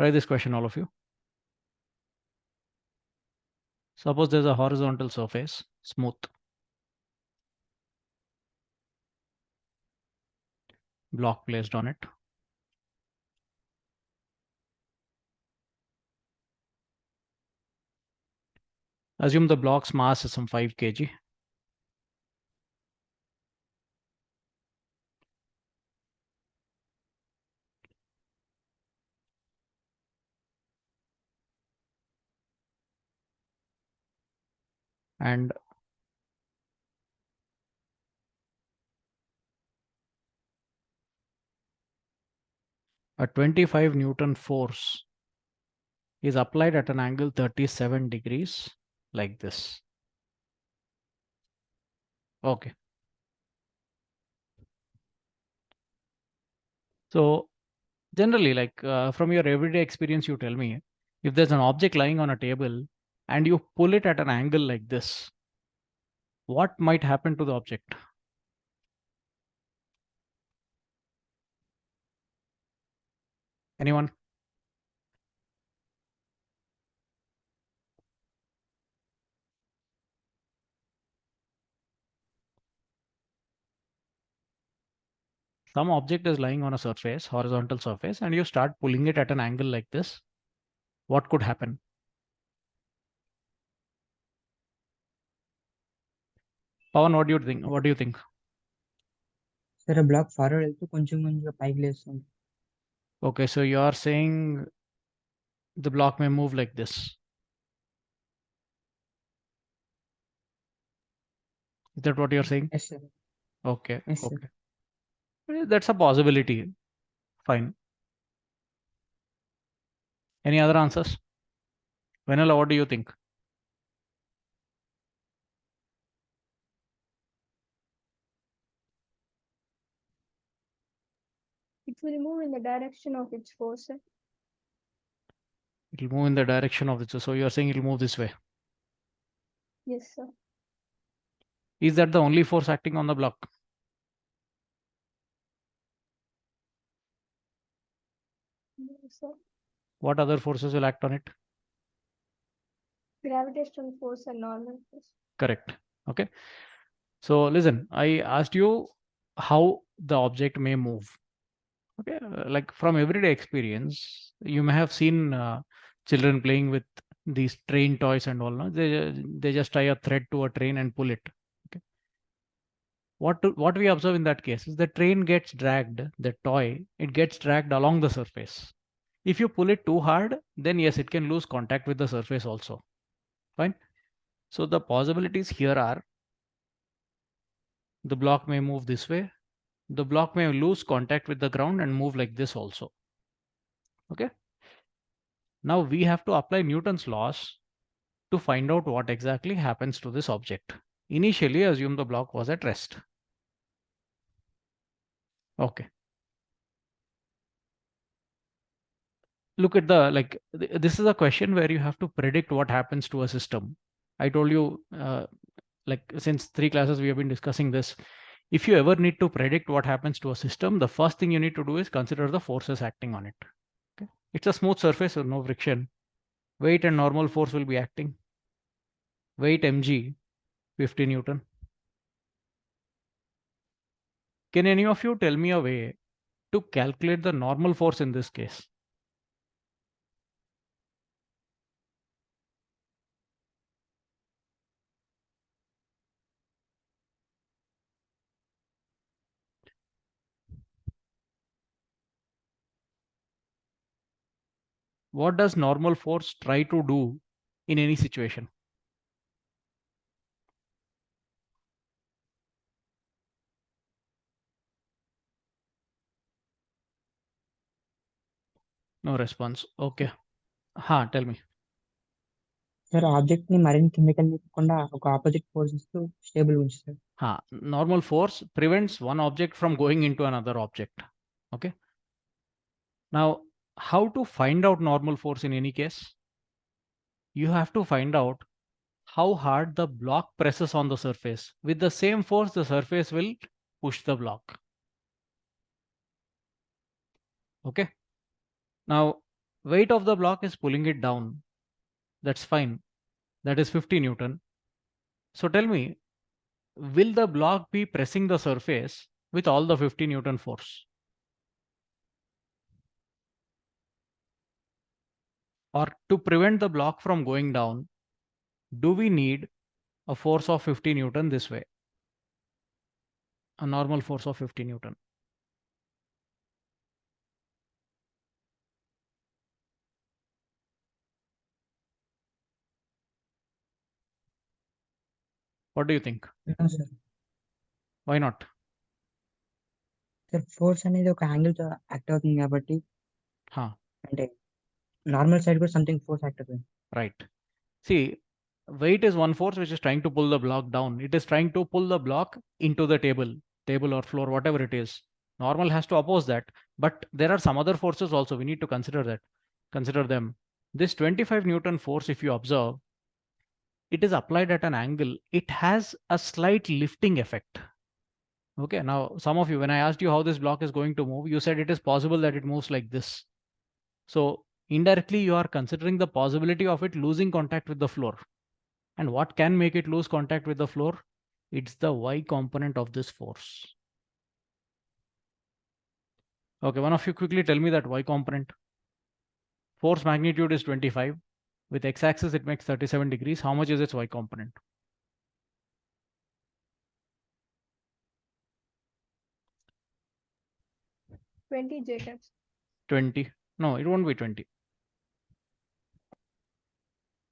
Try this question, all of you. Suppose there's a horizontal surface, smooth. Block placed on it. Assume the block's mass is some 5 kg. And a 25 Newton force is applied at an angle 37 degrees like this. Okay. So generally, like from your everyday experience, you tell me if there's an object lying on a table and you pull it at an angle like this, what might happen to the object? Anyone? Some object is lying on a surface, horizontal surface, and you start pulling it at an angle like this. What could happen? Pawan, what do you think? What do you think? Sir, a block forward వెళ్తూ కొంచెం కొంచెం పైకి లేస్తుంది. Okay, so you are saying the block may move like this. Is that what you're saying? Yes, sir. Okay, Yes, sir. okay. That's a possibility. Fine. Any other answers? Vanilla, what do you think? It will move in the direction of its force, sir. It will move in the direction of this. So you're saying it will move this way. Yes, sir. Is that the only force acting on the block? No, sir. What other forces will act on it? Gravitational force and normal force. Correct. Okay. So listen, I asked you how the object may move. Okay. Like from everyday experience, you may have seen children playing with these train toys and all. No? They just tie a thread to a train and pull it. Okay. What we observe in that case is the train gets dragged, the toy, it gets dragged along the surface. If you pull it too hard, then yes, it can lose contact with the surface also. Fine. So the possibilities here are the block may move this way, the block may lose contact with the ground and move like this also. Okay. Now we have to apply Newton's laws to find out what exactly happens to this object. Initially, assume the block was at rest. Okay. Look at the, like, this is a question where you have to predict what happens to a system. I told you, like, since 3 classes we have been discussing this. If you ever need to predict what happens to a system, the first thing you need to do is consider the forces acting on it. Okay. It's a smooth surface with no friction. Weight and normal force will be acting. Weight mg, 50 Newton. Can any of you tell me a way to calculate the normal force in this case? What does normal force try to do in any situation? No response. Okay. Tell me. Sir object ని మరింత కిందకి వెళ్ళకుండా ఒక opposite force ఇస్తూ stable ఉంచుతారు. Normal force prevents one object from going into another object. Okay. Now, how to find out normal force in any case? You have to find out how hard the block presses on the surface. With the same force, the surface will push the block. Okay. Now, weight of the block is pulling it down. That's fine. That is 50 Newton. So tell me, will the block be pressing the surface with all the 50 Newton force? Or to prevent the block from going down, do we need a force of 50 Newton this way? A normal force of 50 Newton. What do you think? No, sir. Why not? Sir force అనేది ఒక angle తో act అవుతుంది కాబట్టి Huh. అంటే normal side కూడా something force act అవుతుంది. Right. See, weight is one force which is trying to pull the block down. It is trying to pull the block into the table or floor, whatever it is. Normal has to oppose that. But there are some other forces also. We need to consider them. This 25 Newton force, if you observe, it is applied at an angle. It has a slight lifting effect. Okay, now some of you, when I asked you how this block is going to move, you said it is possible that it moves like this. So indirectly, you are considering the possibility of it losing contact with the floor. And what can make it lose contact with the floor? It's the y component of this force. Okay, one of you quickly tell me that y component. Force magnitude is 25. With x-axis, it makes 37 degrees. How much is its y component? 20 Jacobs. 20. No, it won't be 20.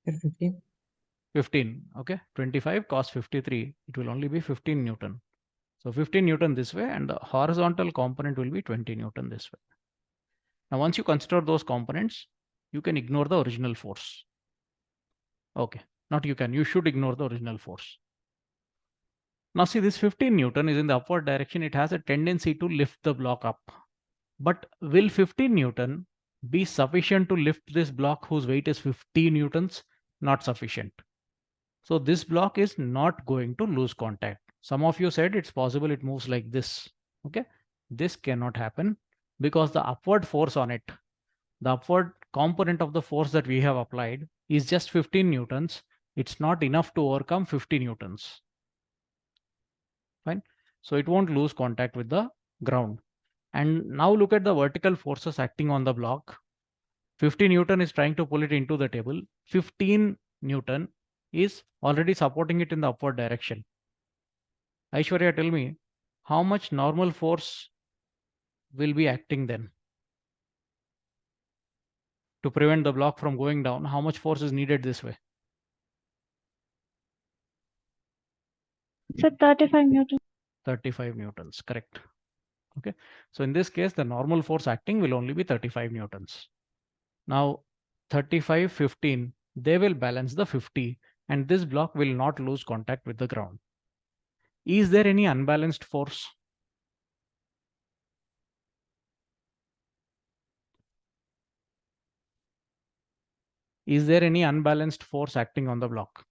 15. 15. Okay, 25 cos 53. It will only be 15 Newton. So 15 Newton this way, and the horizontal component will be 20 Newton this way. Now, once you consider those components, you can ignore the original force. Okay, not you can, you should ignore the original force. Now see, this 15 Newton is in the upward direction. It has a tendency to lift the block up. But will 15 Newton be sufficient to lift this block whose weight is 50 Newtons? Not sufficient. So this block is not going to lose contact. Some of you said it's possible it moves like this. Okay, this cannot happen because the upward force on it, the upward component of the force that we have applied is just 15 Newtons. It's not enough to overcome 50 Newtons. Fine. So it won't lose contact with the ground. And now look at the vertical forces acting on the block. 50 Newton is trying to pull it into the table. 15 Newton is already supporting it in the upward direction. Aishwarya, tell me, how much normal force will be acting then? To prevent the block from going down, how much force is needed this way? So 35 Newton. 35 Newtons, correct. Okay, so in this case, the normal force acting will only be 35 Newtons. Now, 35, 15, they will balance the 50, and this block will not lose contact with the ground. Is there any unbalanced force? Is there any unbalanced force acting on the block?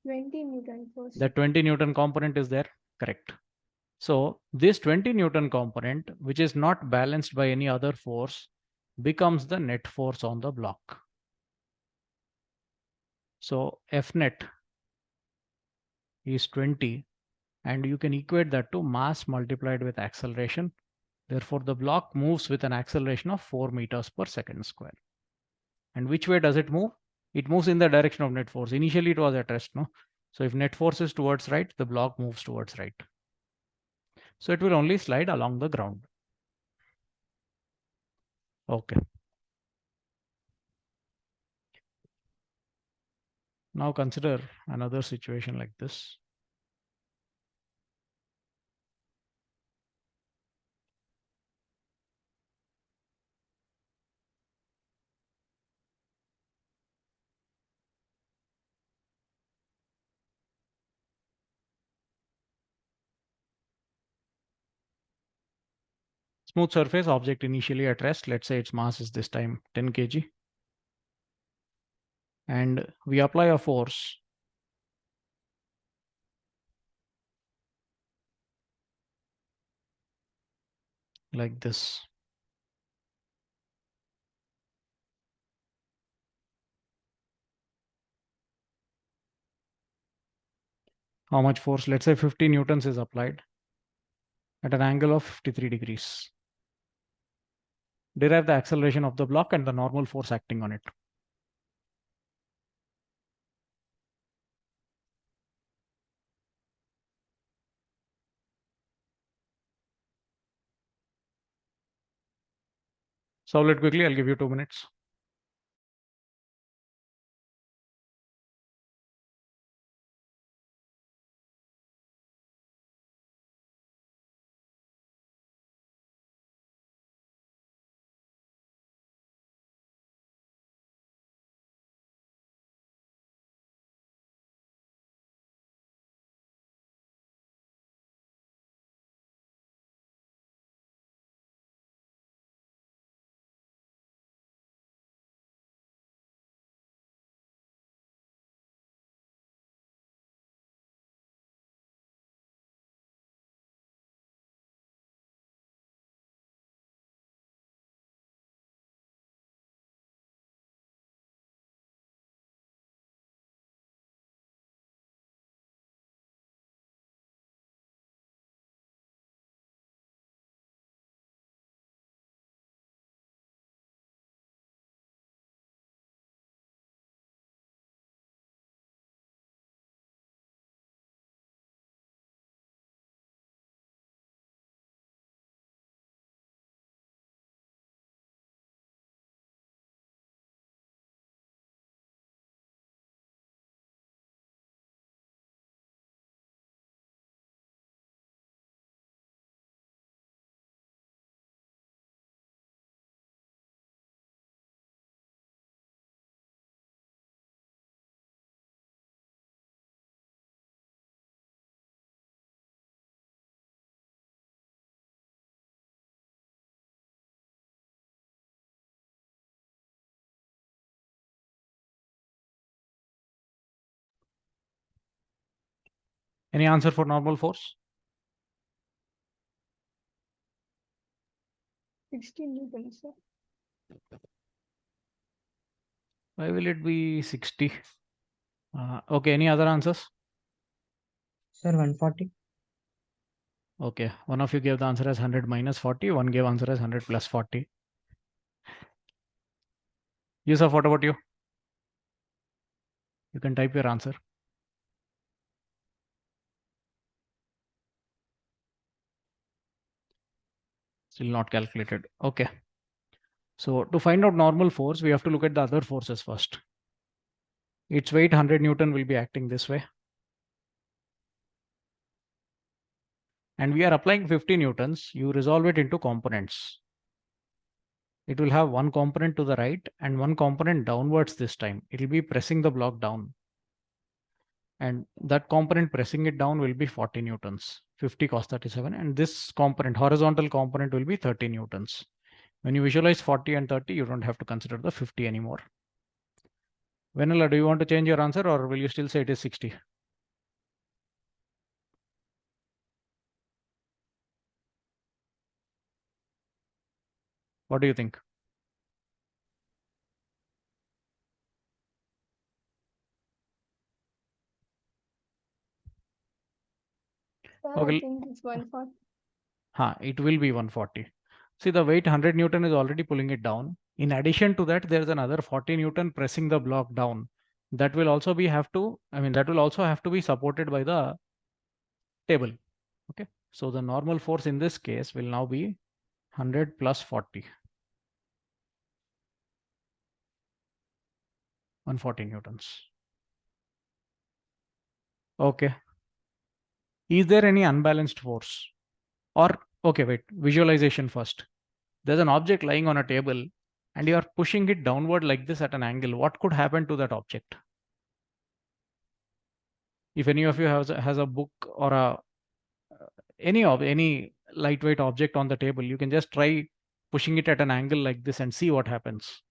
Newton force. The 20 Newton component is there, correct. So this 20 Newton component, which is not balanced by any other force, becomes the net force on the block. So F net is 20, and you can equate that to mass multiplied with acceleration. Therefore, the block moves with an acceleration of 4 meters per second square. And which way does it move? It moves in the direction of net force. Initially, it was at rest, no? So if net force is towards right, the block moves towards right. So it will only slide along the ground. Okay. Now consider another situation like this. Smooth surface, object initially at rest. Let's say its mass is this time 10 kg. And we apply a force like this. How much force? Let's say 50 newtons is applied at an angle of 53 degrees. Derive the acceleration of the block and the normal force acting on it. Solve it quickly. I'll give you 2 minutes. Any answer for normal force? 16 newtons, sir. Why will it be 60? Okay, any other answers? Sir, 140. Okay, one of you gave the answer as 100 minus 40, one gave answer as 100 plus 40. Yusuf, what about you? You can type your answer. Still not calculated. Okay. So to find out normal force, we have to look at the other forces first. Its weight 100 Newton will be acting this way. And we are applying 50 Newtons. You resolve it into components. It will have one component to the right and one component downwards this time. It will be pressing the block down. And that component pressing it down will be 40 Newtons, 50 cos 37. And this component, horizontal component, will be 30 Newtons. When you visualize 40 and 30, you don't have to consider the 50 anymore. Vanilla, do you want to change your answer or will you still say it is 60? What do you think? Sir, Okay. I think it's 140. It will be 140. See, the weight 100 Newton is already pulling it down. In addition to that, there's another 40 Newton pressing the block down. That will also that will also have to be supported by the table. Okay. So the normal force in this case will now be 100 plus 40. 140 Newtons. Okay. Is there any unbalanced force? Or, okay, wait, visualization first. There's an object lying on a table and you are pushing it downward like this at an angle. What could happen to that object? If any of you has a book or any lightweight object on the table, you can just try pushing it at an angle like this and see what happens.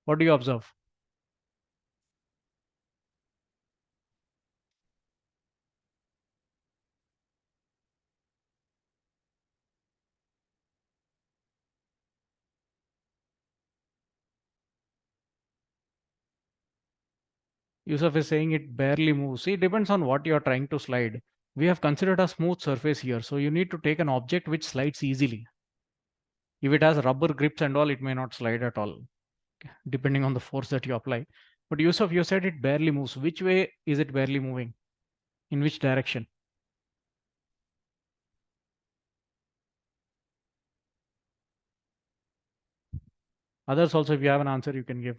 What do you observe? Yusuf is saying it barely moves. See, it depends on what you are trying to slide. We have considered a smooth surface here, so you need to take an object which slides easily. If it has rubber grips and all, it may not slide at all, depending on the force that you apply. But Yusuf, you said it barely moves. Which way is it barely moving? In which direction? Others also, if you have an answer, you can give.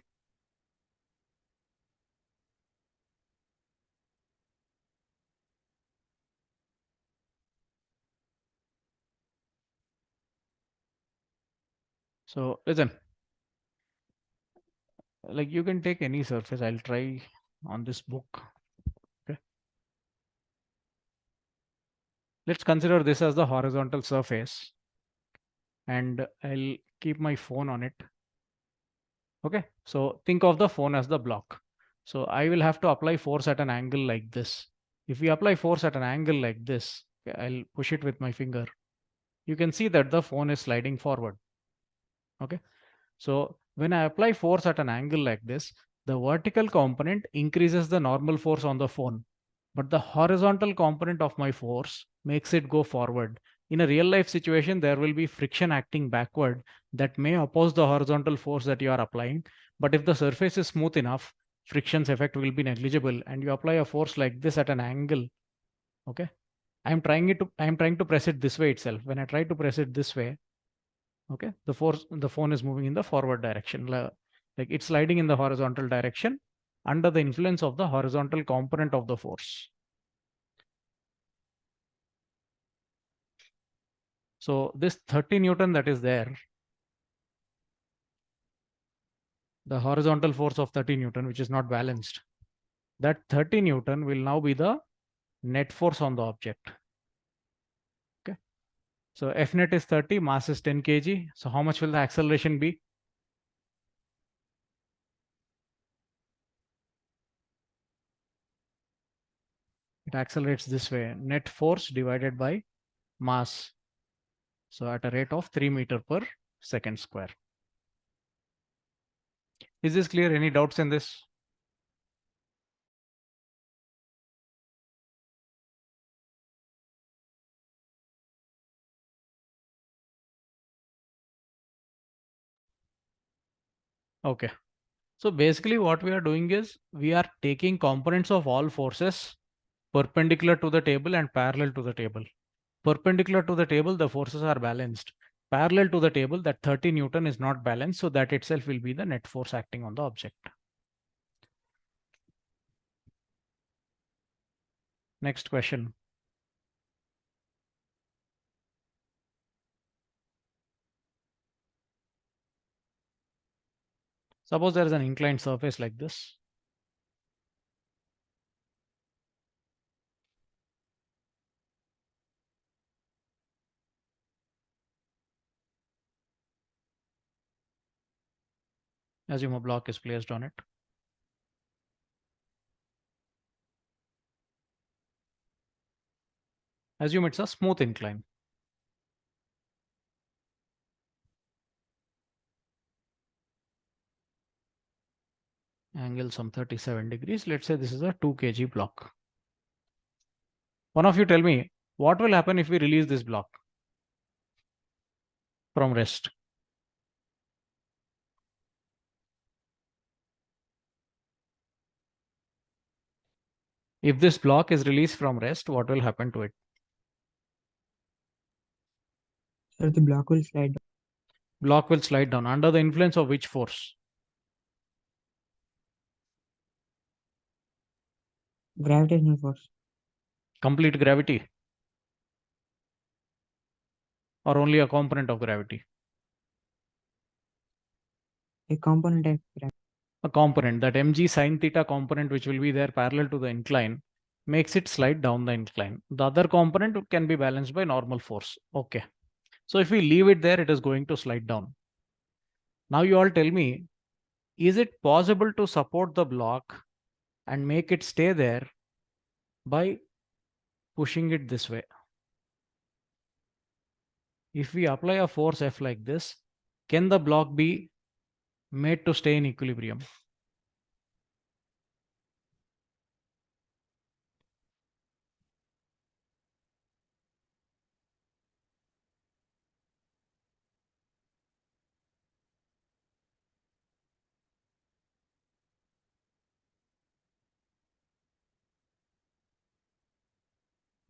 So listen, like you can take any surface. I'll try on this book. Okay. Let's consider this as the horizontal surface, and I'll keep my phone on it. Okay. So think of the phone as the block. So I will have to apply force at an angle like this. If we apply force at an angle like this, okay, I'll push it with my finger. You can see that the phone is sliding forward. Okay. So when I apply force at an angle like this, the vertical component increases the normal force on the phone, but the horizontal component of my force makes it go forward. In a real life situation, there will be friction acting backward that may oppose the horizontal force that you are applying. But if the surface is smooth enough, friction's effect will be negligible, and you apply a force like this at an angle. Okay. I'm trying to press it this way itself. When I try to press it this way, okay, the phone is moving in the forward direction, like it's sliding in the horizontal direction under the influence of the horizontal component of the force. So this 30 Newton that is there, the horizontal force of 30 Newton, which is not balanced, that 30 Newton will now be the net force on the object. Okay. So F net is 30, mass is 10 kg. So how much will the acceleration be? It accelerates this way, net force divided by mass. So at a rate of 3 meters per second square. Is this clear? Any doubts in this? Okay. So basically what we are doing is we are taking components of all forces perpendicular to the table and parallel to the table. Perpendicular to the table, the forces are balanced. Parallel to the table, that 30 Newton is not balanced. So that itself will be the net force acting on the object. Next question. Suppose there is an inclined surface like this. Assume a block is placed on it. Assume it's a smooth incline. Angle some 37 degrees. Let's say this is a 2 kg block. One of you tell me, what will happen if we release this block from rest? If this block is released from rest, what will happen to it? Sir, the block will slide down. Block will slide down under the influence of which force? Gravitational force. Complete gravity? Or only a component of gravity? A component of gravity. A component, that mg sine theta component which will be there parallel to the incline makes it slide down the incline. The other component can be balanced by normal force. Okay. So if we leave it there, it is going to slide down. Now you all tell me, is it possible to support the block and make it stay there by pushing it this way? If we apply a force F like this, can the block be made to stay in equilibrium?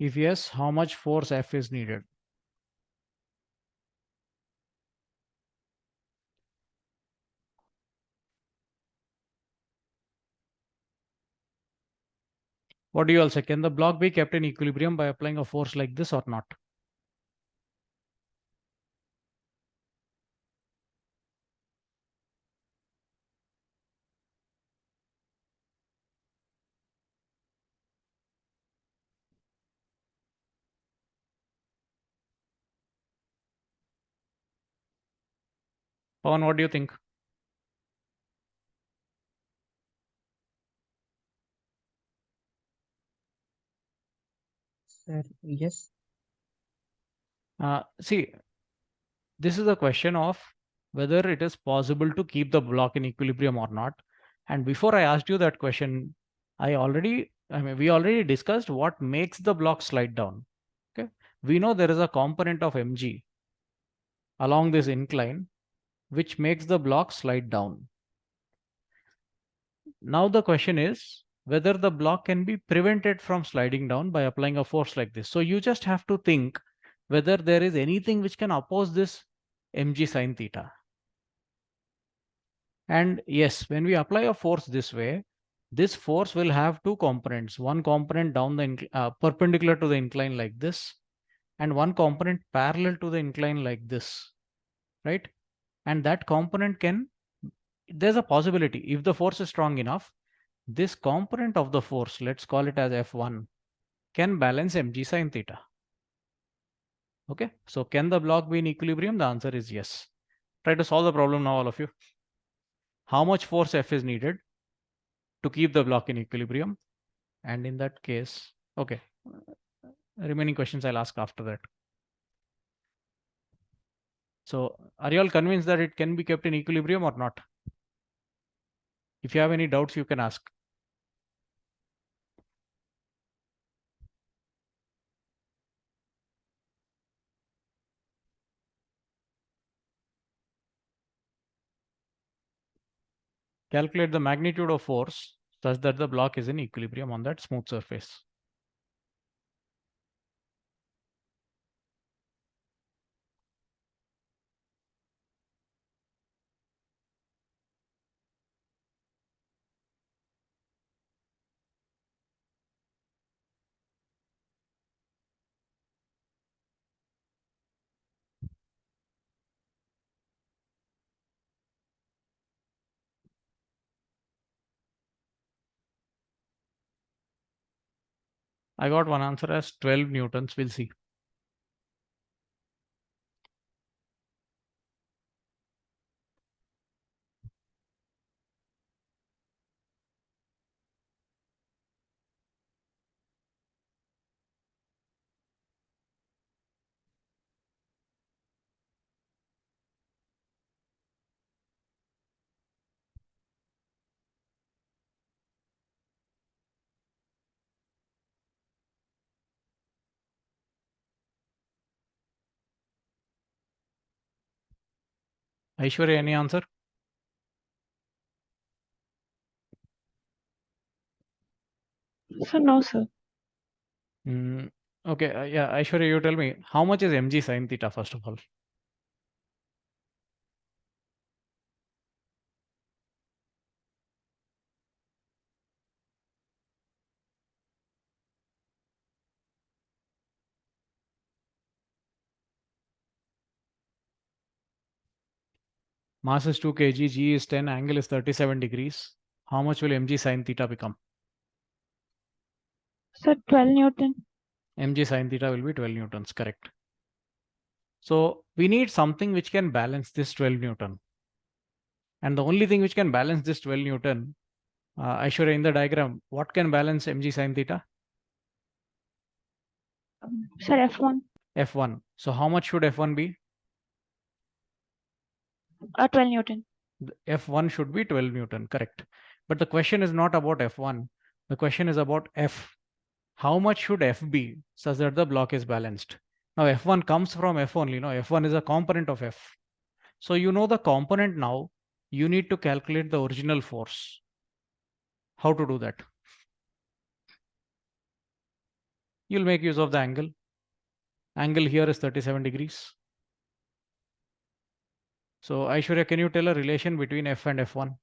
If yes, how much force F is needed? What do you all say? Can the block be kept in equilibrium by applying a force like this or not? Pawan, what do you think? Sir, yes. See, this is a question of whether it is possible to keep the block in equilibrium or not. And before I asked you that question, we already discussed what makes the block slide down. Okay, we know there is a component of mg along this incline which makes the block slide down. Now the question is whether the block can be prevented from sliding down by applying a force like this. So you just have to think whether there is anything which can oppose this mg sine theta. And yes, when we apply a force this way, this force will have two components. One component down the perpendicular to the incline like this, and one component parallel to the incline like this, right? And that component there's a possibility, if the force is strong enough, this component of the force, let's call it as F1, can balance mg sine theta. Okay, so can the block be in equilibrium? The answer is yes. Try to solve the problem now, all of you. How much force F is needed to keep the block in equilibrium? And in that case, okay, remaining questions I'll ask after that. So are you all convinced that it can be kept in equilibrium or not? If you have any doubts, you can ask. Calculate the magnitude of force such that the block is in equilibrium on that smooth surface. I got one answer as 12 newtons. We'll see. Aishwarya, any answer? So no, sir. Okay, yeah, Aishwarya, you tell me, how much is mg sine theta first of all? Mass is 2 kg, g is 10, angle is 37 degrees. How much will mg sine theta become? So 12 Newton. Mg sine theta will be 12 newtons, correct. So we need something which can balance this 12 Newton. And the only thing which can balance this 12 Newton, Aishwarya, in the diagram, what can balance mg sine theta? Sir, F1. F1. So how much should F1 be? 12 Newton. F1 should be 12 Newton, correct. But the question is not about F1. The question is about F. How much should F be such that the block is balanced? Now F1 comes from F only. No, F1 is a component of F. So you know the component now. You need to calculate the original force. How to do that? you'll make use of the angle. Angle here is 37 degrees. So Aishwarya, can you tell a relation between F and F1?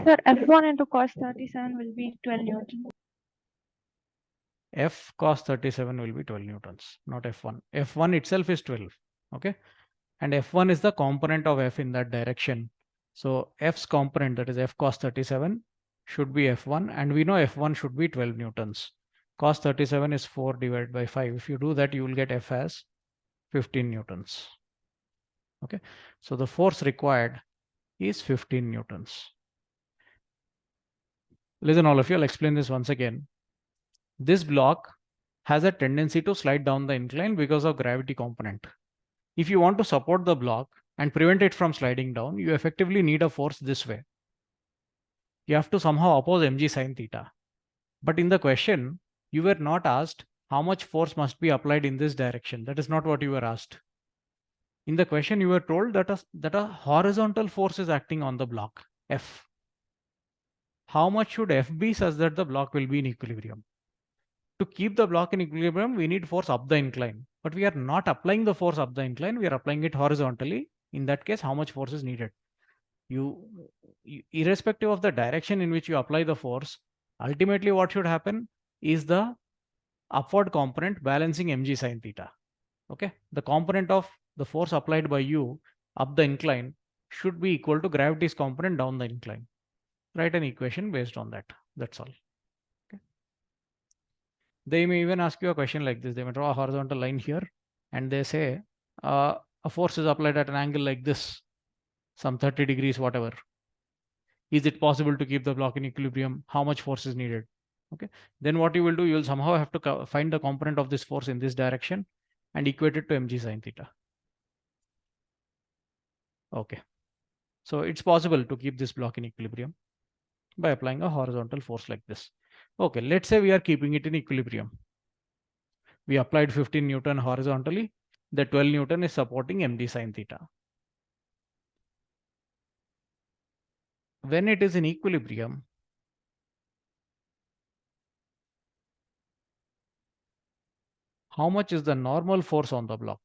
Sir, F1 into cos 37 will be 12 Newton. F cos 37 will be 12 newtons, not F1. F1 itself is 12. Okay. And F1 is the component of F in that direction. So F's component, that is F cos 37, should be F1. And we know F1 should be 12 newtons. Cos 37 is 4 divided by 5. If you do that, you will get F as 15 newtons. Okay. So the force required is 15 newtons. Listen, all of you, I'll explain this once again. This block has a tendency to slide down the incline because of gravity component. If you want to support the block and prevent it from sliding down, you effectively need a force this way. You have to somehow oppose mg sin theta. But in the question, you were not asked how much force must be applied in this direction. That is not what you were asked. In the question, you were told that a horizontal force is acting on the block, F. How much should F be such that the block will be in equilibrium? To keep the block in equilibrium, we need force up the incline. But we are not applying the force up the incline, we are applying it horizontally. In that case, how much force is needed? Irrespective of the direction in which you apply the force, ultimately what should happen is the upward component balancing mg sin theta. Okay, the component of the force applied by you up the incline should be equal to gravity's component down the incline. Write an equation based on that. That's all. Okay. They may even ask you a question like this. They may draw a horizontal line here and they say a force is applied at an angle like this, some 30 degrees, whatever. Is it possible to keep the block in equilibrium? How much force is needed? Okay. Then what you will do, you will somehow have to find the component of this force in this direction and equate it to mg sin theta. Okay. So it's possible to keep this block in equilibrium by applying a horizontal force like this. Okay, let's say we are keeping it in equilibrium. We applied 15 Newton horizontally. The 12 Newton is supporting md sin theta. When it is in equilibrium, how much is the normal force on the block?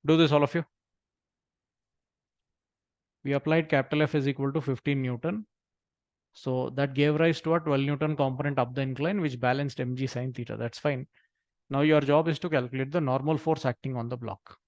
Do this, all of you. We applied capital F is equal to 15 Newton. So that gave rise to a 12 Newton component up the incline, which balanced mg sin theta. That's fine. Now your job is to calculate the normal force acting on the block.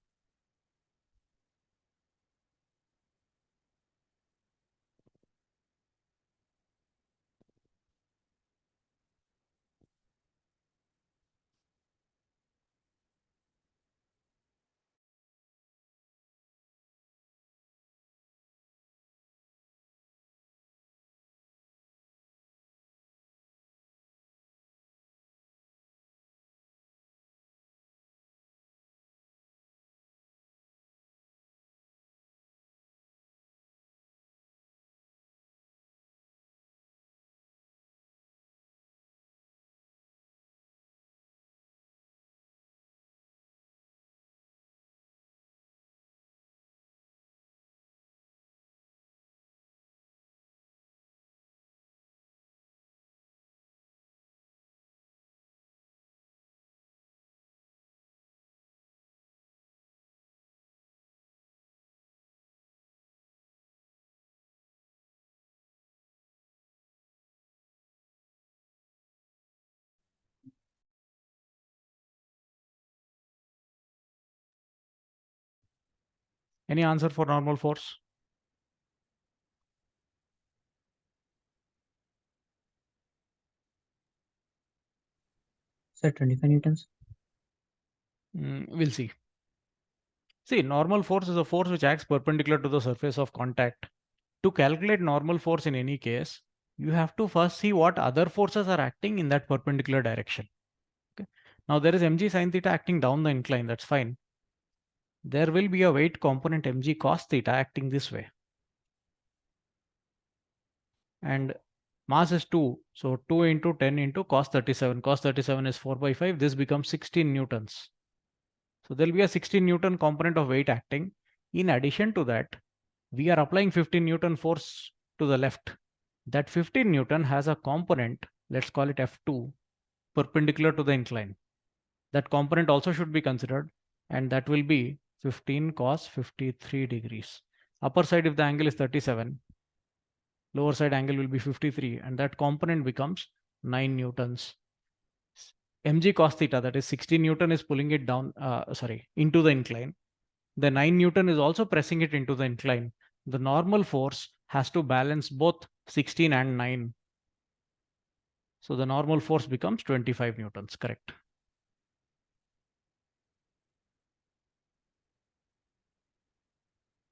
Any answer for normal force? Sir, 25 newtons. We'll see. See, normal force is a force which acts perpendicular to the surface of contact. To calculate normal force in any case, you have to first see what other forces are acting in that perpendicular direction. Okay. Now there is mg sin theta acting down the incline. That's fine. There will be a weight component mg cos theta acting this way. And mass is 2. So 2 into 10 into cos 37. Cos 37 is 4 by 5. This becomes 16 newtons. So there will be a 16 Newton component of weight acting. In addition to that, we are applying 15 Newton force to the left. That 15 Newton has a component, let's call it F2, perpendicular to the incline. That component also should be considered, and that will be 15 cos 53 degrees. Upper side, if the angle is 37, lower side angle will be 53, and that component becomes 9 newtons. Mg cos theta, that is 16 Newton, is pulling it down, into the incline. The 9 Newton is also pressing it into the incline. The normal force has to balance both 16 and 9. So the normal force becomes 25 Newtons, correct?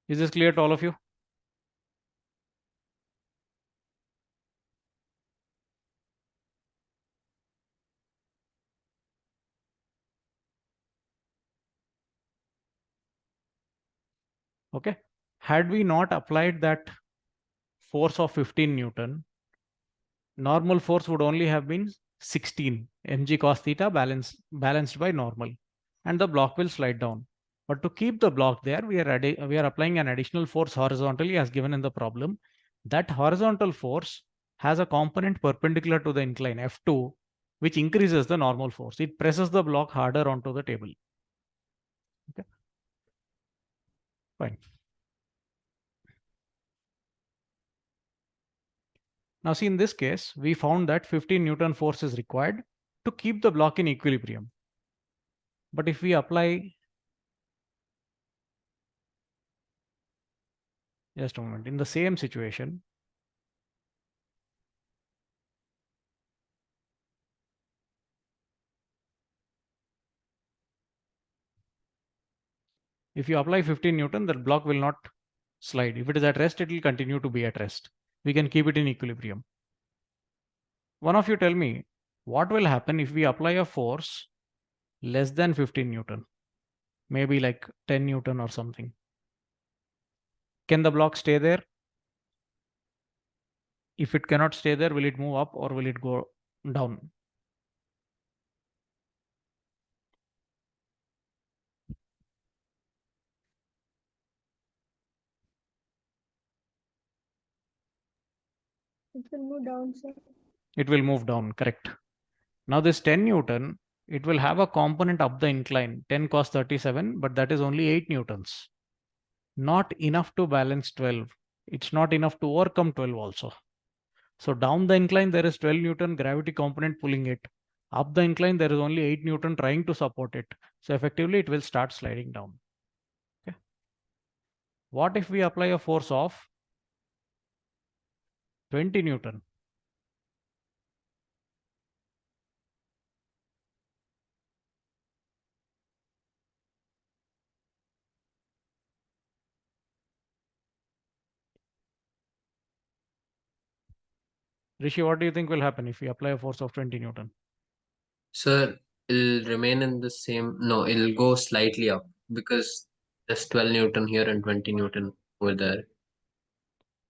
Is this clear to all of you? Okay. Had we not applied that force of 15 Newton, normal force would only have been 16 mg cos theta balanced by normal, and the block will slide down. But to keep the block there, we are applying an additional force horizontally as given in the problem. That horizontal force has a component perpendicular to the incline F2, which increases the normal force. It presses the block harder onto the table. Okay, fine. Now see, in this case, we found that 15 Newton force is required to keep the block in equilibrium. But if we apply, just a moment, in the same situation, if you apply 15 Newton, the block will not slide. If it is at rest, it will continue to be at rest. We can keep it in equilibrium. One of you tell me, what will happen if we apply a force less than 15 Newton? Maybe like 10 Newton or something. Can the block stay there? If it cannot stay there, will it move up or will it go down? It will move down, sir. It will move down, correct. Now this 10 Newton, it will have a component up the incline, 10 cos 37, but that is only 8 Newtons. Not enough to balance 12. It's not enough to overcome 12 also. So down the incline, there is 12 Newton gravity component pulling it. Up the incline, there is only 8 Newton trying to support it. So effectively, it will start sliding down. Okay. What if we apply a force of 20 Newton? Rishi, what do you think will happen if we apply a force of 20 Newton? Sir, it'll remain in the same. No, it'll go slightly up because there's 12 Newton here and 20 Newton over there.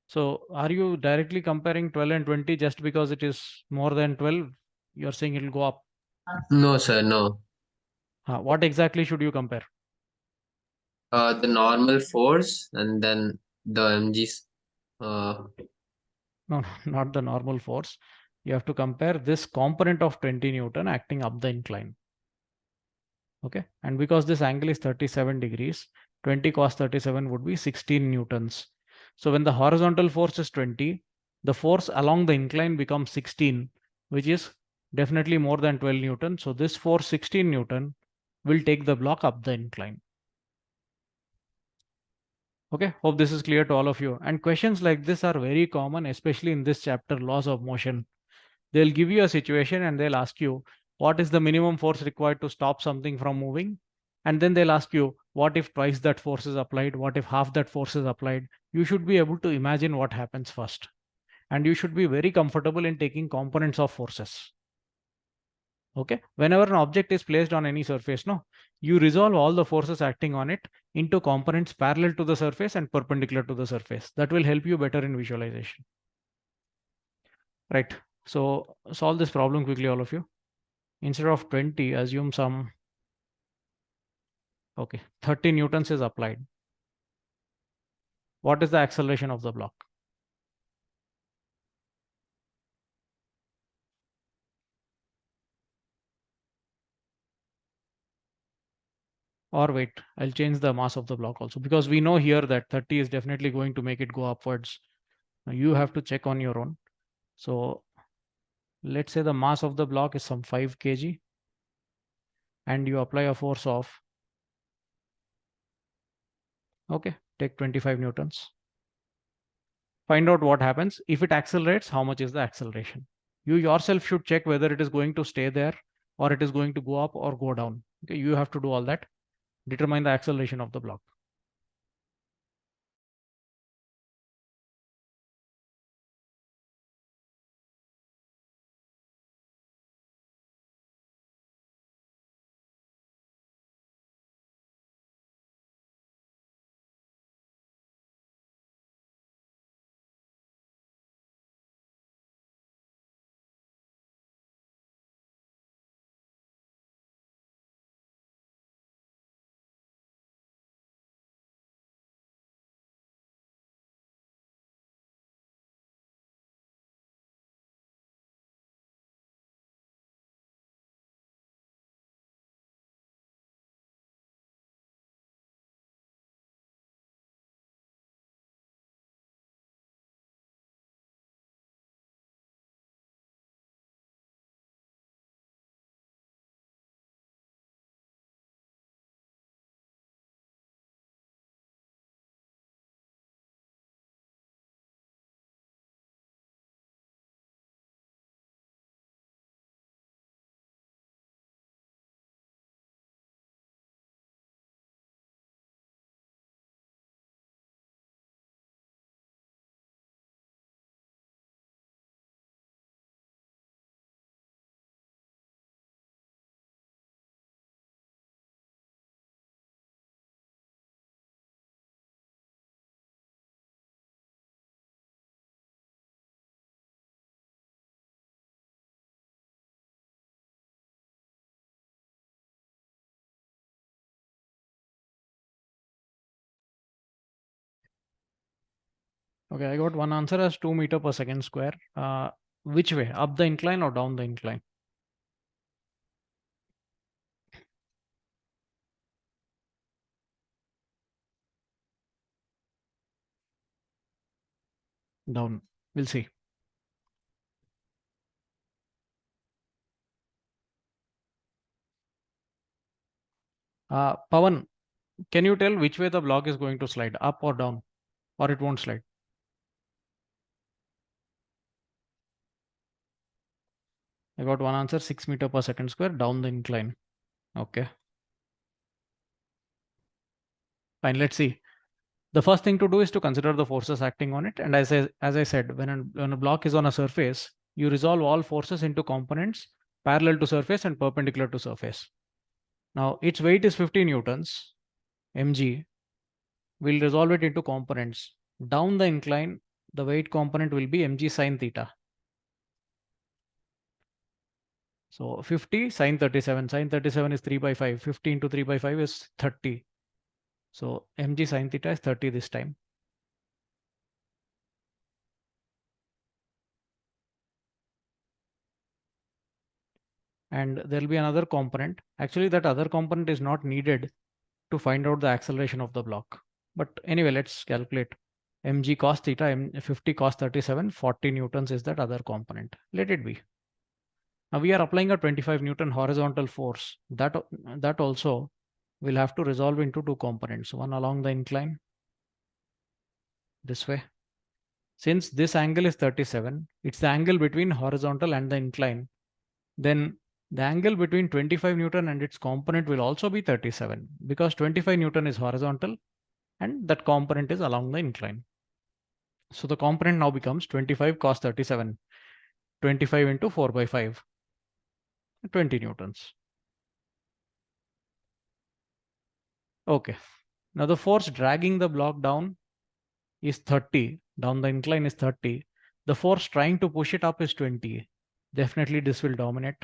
So are you directly comparing 12 and 20 just because it is more than 12? You're saying it will go up. No, sir, no. What exactly should you compare? The normal force and then the mg's. No, not the normal force. You have to compare this component of 20 Newton acting up the incline. Okay. And because this angle is 37 degrees, 20 cos 37 would be 16 Newtons. So when the horizontal force is 20, the force along the incline becomes 16, which is definitely more than 12 Newton. So this force 16 Newton will take the block up the incline. Okay, hope this is clear to all of you. And questions like this are very common, especially in this chapter, laws of motion. They'll give you a situation and they'll ask you, what is the minimum force required to stop something from moving? And then they'll ask you, what if twice that force is applied? What if half that force is applied? You should be able to imagine what happens first. And you should be very comfortable in taking components of forces. Okay, whenever an object is placed on any surface, no, you resolve all the forces acting on it into components parallel to the surface and perpendicular to the surface. That will help you better in visualization. Right, so solve this problem quickly, all of you. Instead of 20, assume some Okay, 30 newtons is applied. What is the acceleration of the block? Or wait, I'll change the mass of the block also, because we know here that 30 is definitely going to make it go upwards. Now you have to check on your own. So let's say the mass of the block is some 5 kg and you apply a force of, okay, take 25 newtons. Find out what happens. If it accelerates, how much is the acceleration? You yourself should check whether it is going to stay there or it is going to go up or go down. Okay, you have to do all that. Determine the acceleration of the block. Okay, I got one answer as 2 meter per second square. Which way? Up the incline or down the incline? Down. We'll see. Pawan, can you tell which way the block is going to slide, up or down, or it won't slide? I got one answer, 6 meter per second square, down the incline. Okay. Fine, let's see. The first thing to do is to consider the forces acting on it. And as I said, when a block is on a surface, you resolve all forces into components parallel to surface and perpendicular to surface. Now, its weight is 50 newtons, mg. We'll resolve it into components. Down the incline, the weight component will be mg sine theta. So 50 sine 37. Sine 37 is 3 by 5. 50 into 3 by 5 is 30. So mg sine theta is 30 this time. And there will be another component. Actually, that other component is not needed to find out the acceleration of the block. But anyway, let's calculate. Mg cos theta, 50 cos 37, 40 newtons is that other component. Let it be. Now we are applying a 25 Newton horizontal force. That also will have to resolve into two components. One along the incline, this way. Since this angle is 37, it's the angle between horizontal and the incline. Then the angle between 25 Newton and its component will also be 37 because 25 Newton is horizontal and that component is along the incline. So the component now becomes 25 cos 37, 25 into 4 by 5, 20 Newtons. Okay. Now the force dragging the block down is 30. Down the incline is 30. The force trying to push it up is 20. Definitely this will dominate.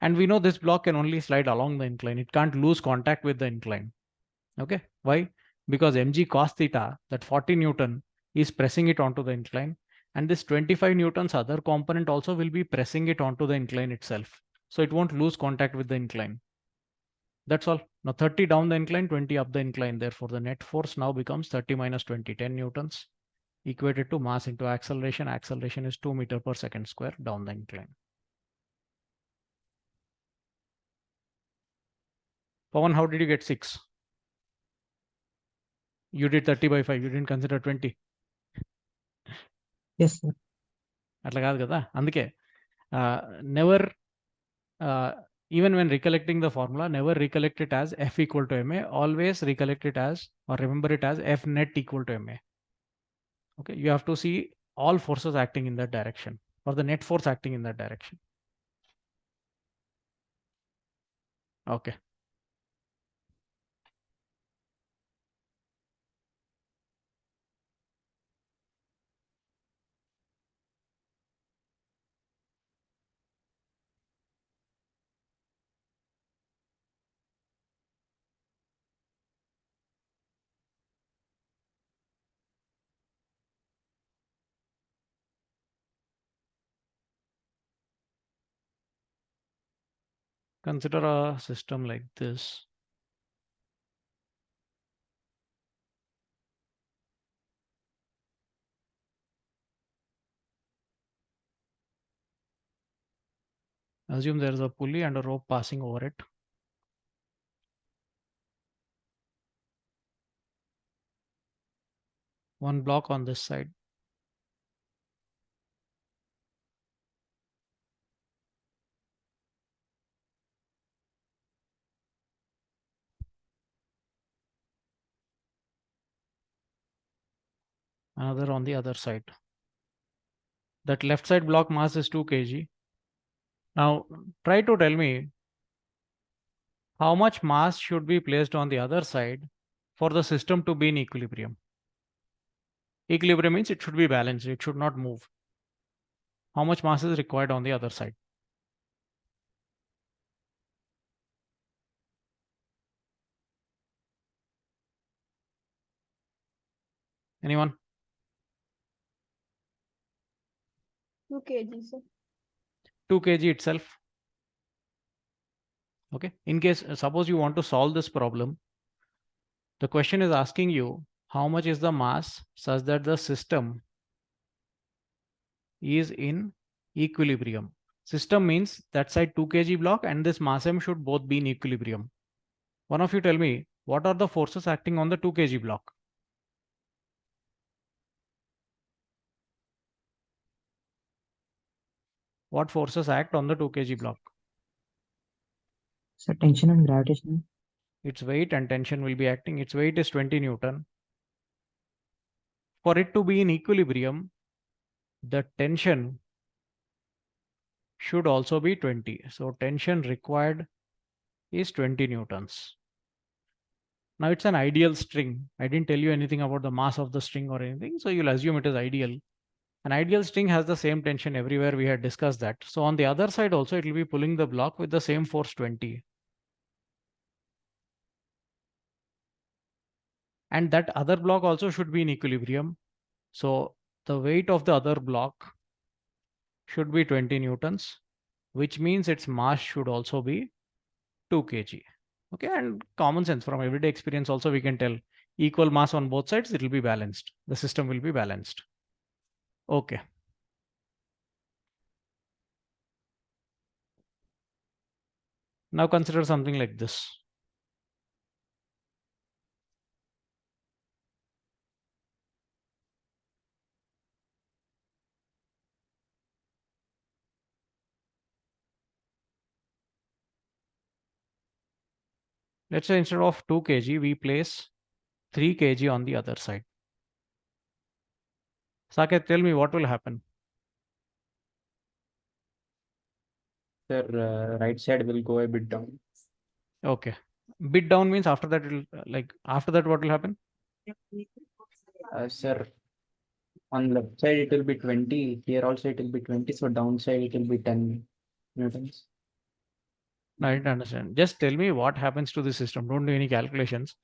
And we know this block can only slide along the incline. It can't lose contact with the incline. Okay, why? Because mg cos theta, that 40 Newton, is pressing it onto the incline, and this 25 Newton's other component also will be pressing it onto the incline itself. So it won't lose contact with the incline. That's all. Now 30 down the incline, 20 up the incline. Therefore, the net force now becomes 30 minus 20, 10 Newtons, equated to mass into acceleration. Acceleration is 2 meters per second square down the incline. Pawan, how did you get 6? You did 30 by 5. You didn't consider 20. Yes, sir. అట్లా కాదు కదా, అందుకే never even when recollecting the formula, never recollect it as F equal to ma. Always recollect it as, or remember it as, F net equal to ma. Okay, you have to see all forces acting in that direction, or the net force acting in that direction. Okay. Consider a system like this. Assume there is a pulley and a rope passing over it. One block on this side. Another on the other side. That left side block mass is 2 kg. Now try to tell me how much mass should be placed on the other side for the system to be in equilibrium. Equilibrium means it should be balanced, it should not move. How much mass is required on the other side? Anyone? 2 kg, sir. 2 kg itself. Okay, in case, suppose you want to solve this problem, the question is asking you how much is the mass such that the system is in equilibrium. System means that side 2 kg block and this mass m should both be in equilibrium. One of you tell me, what are the forces acting on the 2 kg block? What forces act on the 2 kg block? So tension and gravitation. Its weight and tension will be acting. Its weight is 20 Newton. For it to be in equilibrium, the tension should also be 20. So tension required is 20 Newtons. Now it's an ideal string. I didn't tell you anything about the mass of the string or anything, so you'll assume it is ideal. An ideal string has the same tension everywhere. We had discussed that. So on the other side also, it will be pulling the block with the same force 20. And that other block also should be in equilibrium. So the weight of the other block should be 20 Newtons, which means its mass should also be 2 kg. Okay, and common sense from everyday experience also we can tell equal mass on both sides, it will be balanced. The system will be balanced. Okay. Now consider something like this. Let's say instead of 2 kg, we place 3 kg on the other side. Saket, tell me what will happen. Sir, right side will go a bit down. Okay. Bit down means after that, it'll, after that, what will happen? Sir, on left side it will be 20. Here also it will be 20. So downside it will be 10 newtons. No, I didn't understand. Just tell me what happens to the system. Don't do any calculations.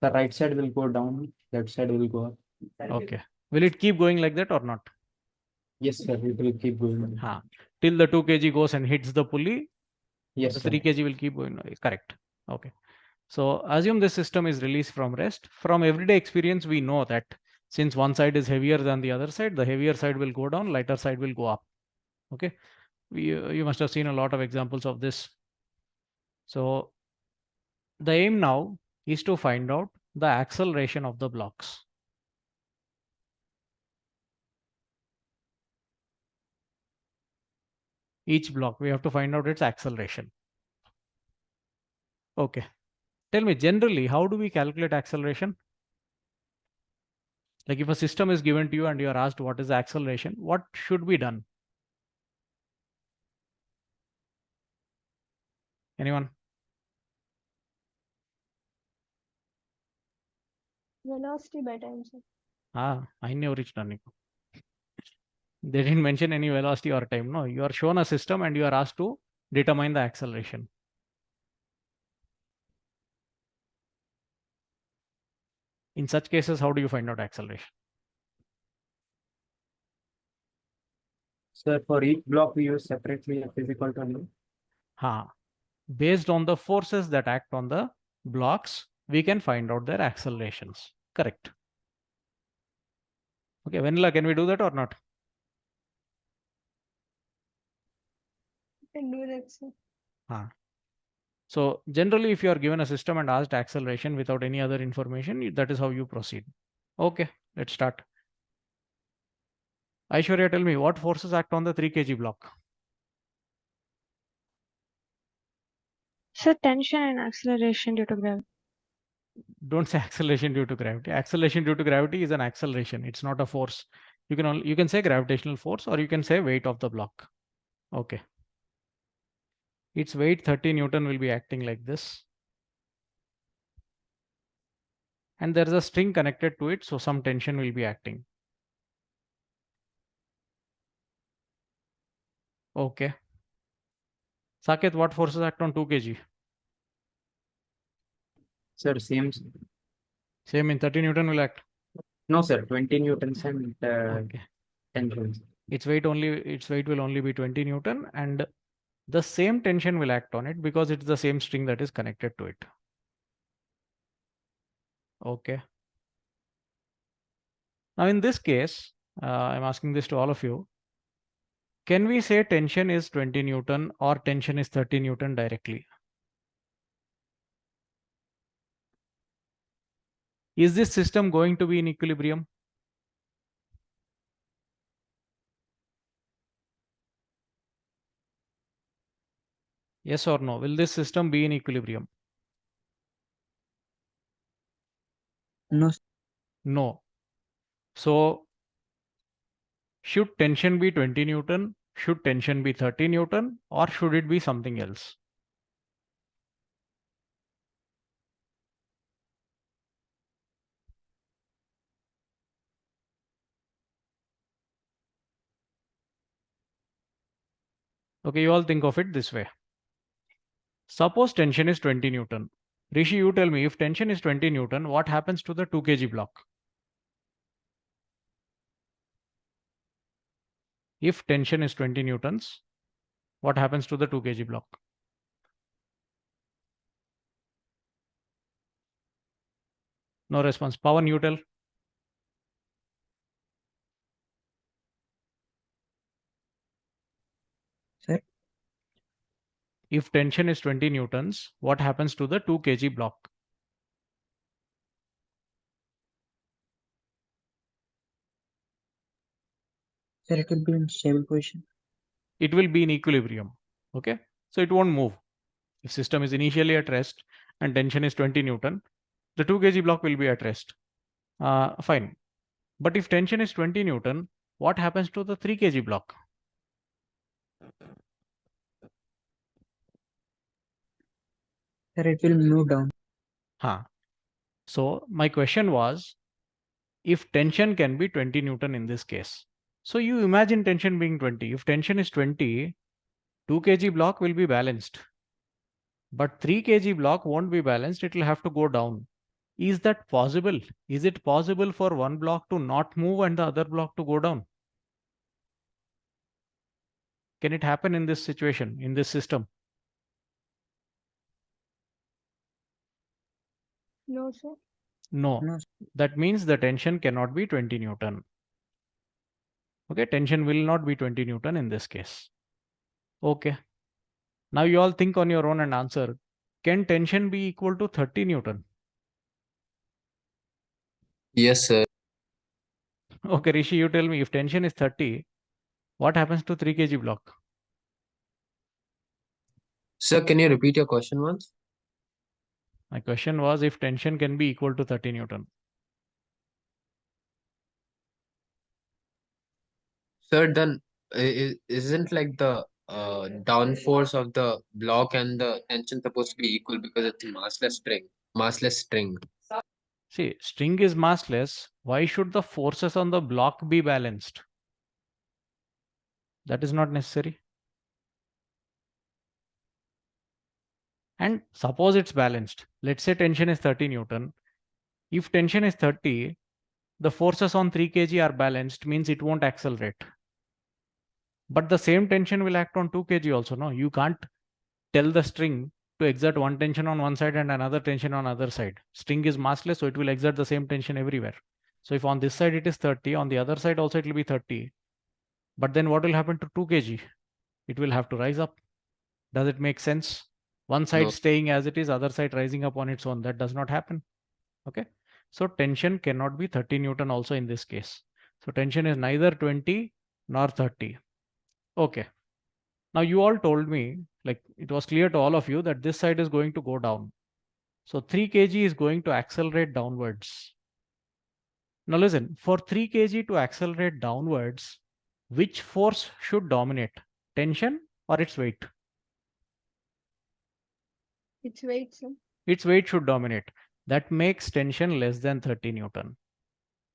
The right side will go down, left side will go up. Okay. Will it keep going like that or not? Yes, sir, it will keep going. Till the 2 kg goes and hits the pulley, Yes, the sir. 3 kg will keep going. Correct. Okay. So assume this system is released from rest. From everyday experience, we know that since one side is heavier than the other side, the heavier side will go down, lighter side will go up. Okay. You must have seen a lot of examples of this. So the aim now is to find out the acceleration of the blocks. Each block, we have to find out its acceleration. Okay. Tell me, generally, how do we calculate acceleration? Like if a system is given to you and you are asked what is the acceleration, what should be done? Anyone? Velocity by time, sir. I never reached Nico. They didn't mention any velocity or time. No, you are shown a system and you are asked to determine the acceleration. In such cases, how do you find out acceleration? Sir, for each block we use separately F is equal to nu. Based on the forces that act on the blocks, we can find out their accelerations. Correct. Okay, Vanilla, can we do that or not? Can do that, sir. So generally, if you are given a system and asked acceleration without any other information, that is how you proceed. Okay, let's start. Aishwarya, tell me what forces act on the 3 kg block? So tension and acceleration due to gravity. Don't say acceleration due to gravity. Acceleration due to gravity is an acceleration. It's not a force. You can say gravitational force or you can say weight of the block. Okay. Its weight 30 Newton will be acting like this. And there is a string connected to it, so some tension will be acting. Okay. Saket, what forces act on 2 kg? Sir, same. Same in 30 Newton will act. No, sir, 20 newtons and Okay. 10 newtons. Its weight will only be 20 Newton and the same tension will act on it because it's the same string that is connected to it. Okay. Now in this case, I'm asking this to all of you. Can we say tension is 20 Newton or tension is 30 Newton directly? Is this system going to be in equilibrium? Yes or no? Will this system be in equilibrium? No, No. So should tension be 20 Newton? Should tension be 30 Newton? Or should it be something else? Okay, you all think of it this way. Suppose tension is 20 Newton. Rishi, you tell me, if tension is 20 Newton, what happens to the 2 kg block? If tension is 20 Newtons, what happens to the 2 kg block? No response. Power neutral. sir. If tension is 20 Newtons, what happens to the 2 kg block? Sir, it will be in stable position. It will be in equilibrium. Okay. So it won't move. If system is initially at rest and tension is 20 Newton, the 2 kg block will be at rest. Fine. But if tension is 20 Newton, what happens to the 3 kg block? Sir, it will move down. So my question was, if tension can be 20 Newton in this case. So you imagine tension being 20. If tension is 20, 2 kg block will be balanced. but 3 kg block won't be balanced. It will have to go down. Is that possible? Is it possible for one block to not move and the other block to go down? Can it happen in this situation, in this system? No, sir. No. No. That means the tension cannot be 20 Newton. Okay, tension will not be 20 Newton in this case. Okay. Now you all think on your own and answer. Can tension be equal to 30 Newton? Yes, sir. Okay, Rishi, you tell me, if tension is 30, what happens to 3 kg block? Sir, can you repeat your question once? My question was if tension can be equal to 30 Newton. Sir, then isn't like the downforce of the block and the tension supposed to be equal because it's a massless string. See, string is massless. Why should the forces on the block be balanced? That is not necessary. And suppose it's balanced. Let's say tension is 30 Newton. If tension is 30, the forces on 3 kg are balanced, means it won't accelerate. But the same tension will act on 2 kg also. No, you can't tell the string to exert one tension on one side and another tension on other side. String is massless, so it will exert the same tension everywhere. So if on this side it is 30, on the other side also it will be 30. But then what will happen to 2 kg? It will have to rise up. Does it make sense? One side No. staying as it is, other side rising up on its own. That does not happen. Okay. So tension cannot be 30 Newton also in this case. So tension is neither 20 nor 30. Okay. Now you all told me, like it was clear to all of you that this side is going to go down. So 3 kg is going to accelerate downwards. Now listen, for 3 kg to accelerate downwards, which force should dominate? Tension or its weight? It's weight, sir. Its weight should dominate. That makes tension less than 30 Newton.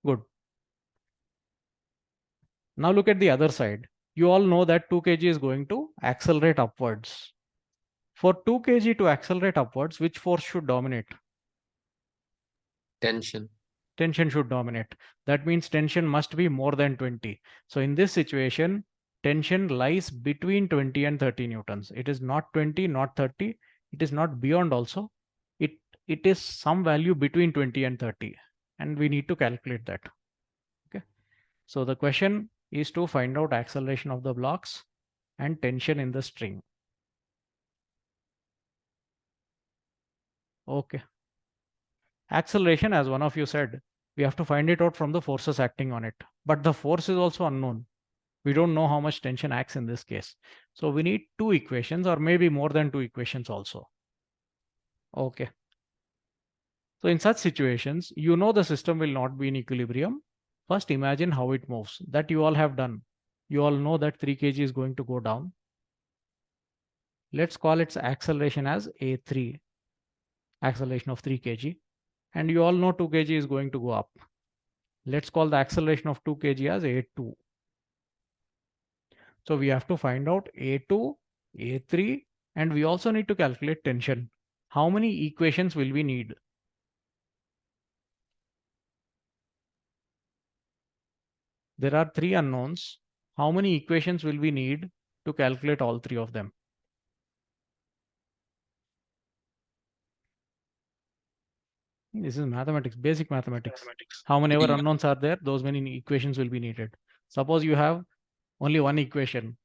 Good. Now look at the other side. You all know that 2 kg is going to accelerate upwards. For 2 kg to accelerate upwards, which force should dominate? Tension. Tension should dominate. That means tension must be more than 20. So in this situation, tension lies between 20 and 30 Newtons. It is not 20, not 30. It is not beyond also. It is some value between 20 and 30. And we need to calculate that. Okay. So the question is to find out acceleration of the blocks and tension in the string. Okay. Acceleration, as one of you said, we have to find it out from the forces acting on it. But the force is also unknown. We don't know how much tension acts in this case. So we need two equations or maybe more than two equations also. Okay. So in such situations, you know the system will not be in equilibrium. First, imagine how it moves. That you all have done. You all know that 3 kg is going to go down. Let's call its acceleration as A3, acceleration of 3 kg. And you all know 2 kg is going to go up. Let's call the acceleration of 2 kg as A2. So we have to find out A2, A3, and we also need to calculate tension. How many equations will we need? There are three unknowns. How many equations will we need to calculate all three of them? This is mathematics, basic mathematics. How many ever unknowns are there, those many equations will be needed. Suppose you have only one equation,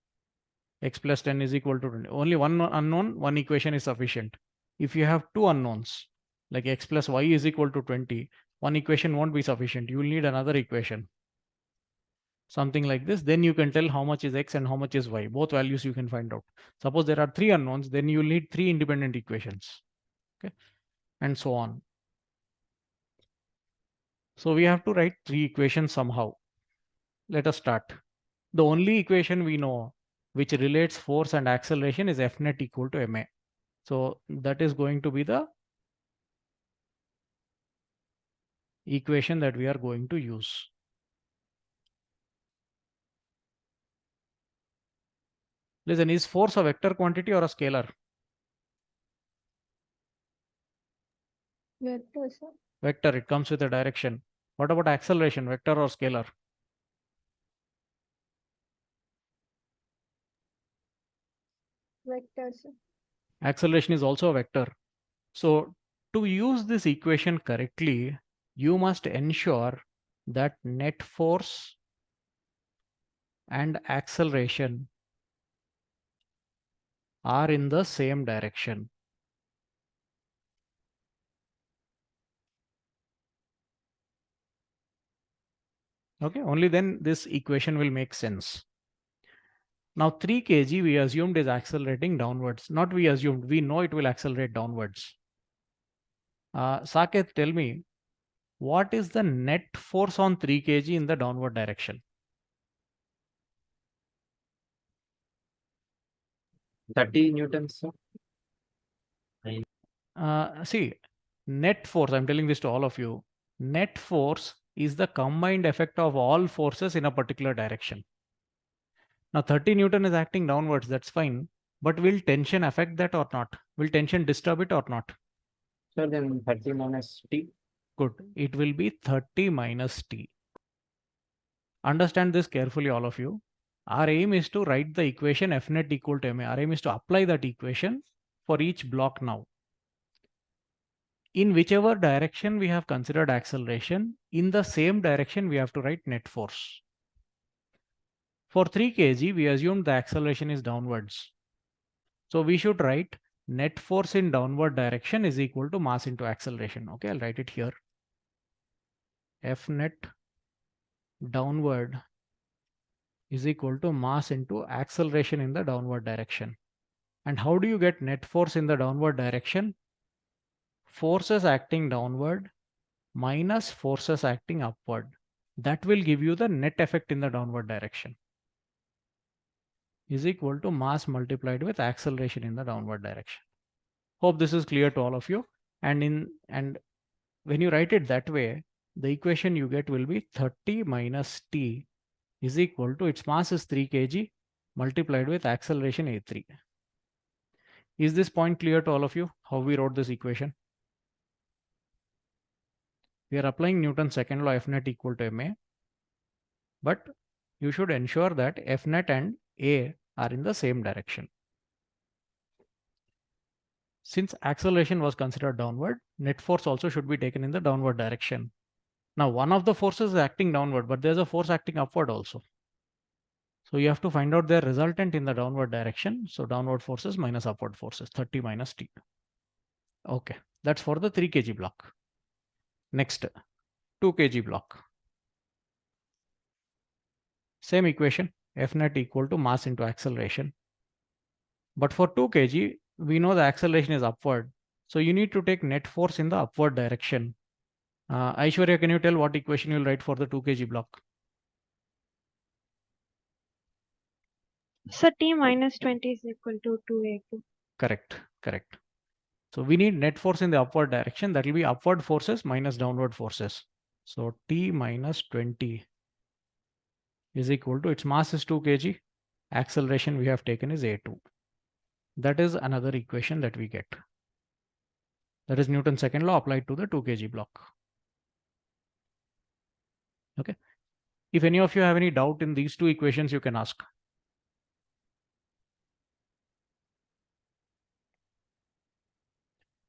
x plus 10 is equal to 20. Only one unknown, one equation is sufficient. If you have two unknowns, like x plus y is equal to 20, one equation won't be sufficient. You will need another equation. Something like this, then you can tell how much is x and how much is y. Both values you can find out. Suppose there are three unknowns, then you will need three independent equations. Okay, and so on. So we have to write three equations somehow. Let us start. The only equation we know which relates force and acceleration is F net equal to ma. So that is going to be the equation that we are going to use. Listen, is force a vector quantity or a scalar? Vector, sir. Vector, it comes with a direction. What about acceleration, vector or scalar? Vector, sir. Acceleration is also a vector. So to use this equation correctly, you must ensure that net force and acceleration are in the same direction. Okay, only then this equation will make sense. Now 3 kg we assumed is accelerating downwards. Not we assumed, we know it will accelerate downwards. Saket, tell me, what is the net force on 3 kg in the downward direction? 30 newtons, sir. See, net force, I'm telling this to all of you, net force is the combined effect of all forces in a particular direction. Now 30 Newton is acting downwards, that's fine. But will tension affect that or not? Will tension disturb it or not? Sir, then 30 minus T. Good. It will be 30 minus T. Understand this carefully, all of you. Our aim is to write the equation F net equal to ma. Our aim is to apply that equation for each block now. In whichever direction we have considered acceleration, in the same direction we have to write net force. For 3 kg, we assumed the acceleration is downwards. So we should write net force in downward direction is equal to mass into acceleration. Okay, I'll write it here. F net downward is equal to mass into acceleration in the downward direction. And how do you get net force in the downward direction? Forces acting downward minus forces acting upward. That will give you the net effect in the downward direction is equal to mass multiplied with acceleration in the downward direction. Hope this is clear to all of you. And when you write it that way, the equation you get will be 30 minus T is equal to, its mass is 3 kg multiplied with acceleration A3. Is this point clear to all of you, how we wrote this equation? We are applying Newton's second law, F net equal to ma. But you should ensure that F net and A are in the same direction. Since acceleration was considered downward, net force also should be taken in the downward direction. Now, one of the forces is acting downward, but there's a force acting upward also. So you have to find out their resultant in the downward direction. So downward forces minus upward forces, 30 minus T. Okay, that's for the 3 kg block. Next, 2 kg block. Same equation, F net equal to mass into acceleration. But for 2 kg, we know the acceleration is upward. So you need to take net force in the upward direction. Aishwarya, can you tell what equation you'll write for the 2 kg block? So T minus 20 is equal to 2A2. Correct, correct. So we need net force in the upward direction. That will be upward forces minus downward forces. So T minus 20 is equal to, its mass is 2 kg. Acceleration we have taken is A2. That is another equation that we get. That is Newton's second law applied to the 2 kg block. Okay. If any of you have any doubt in these two equations, you can ask.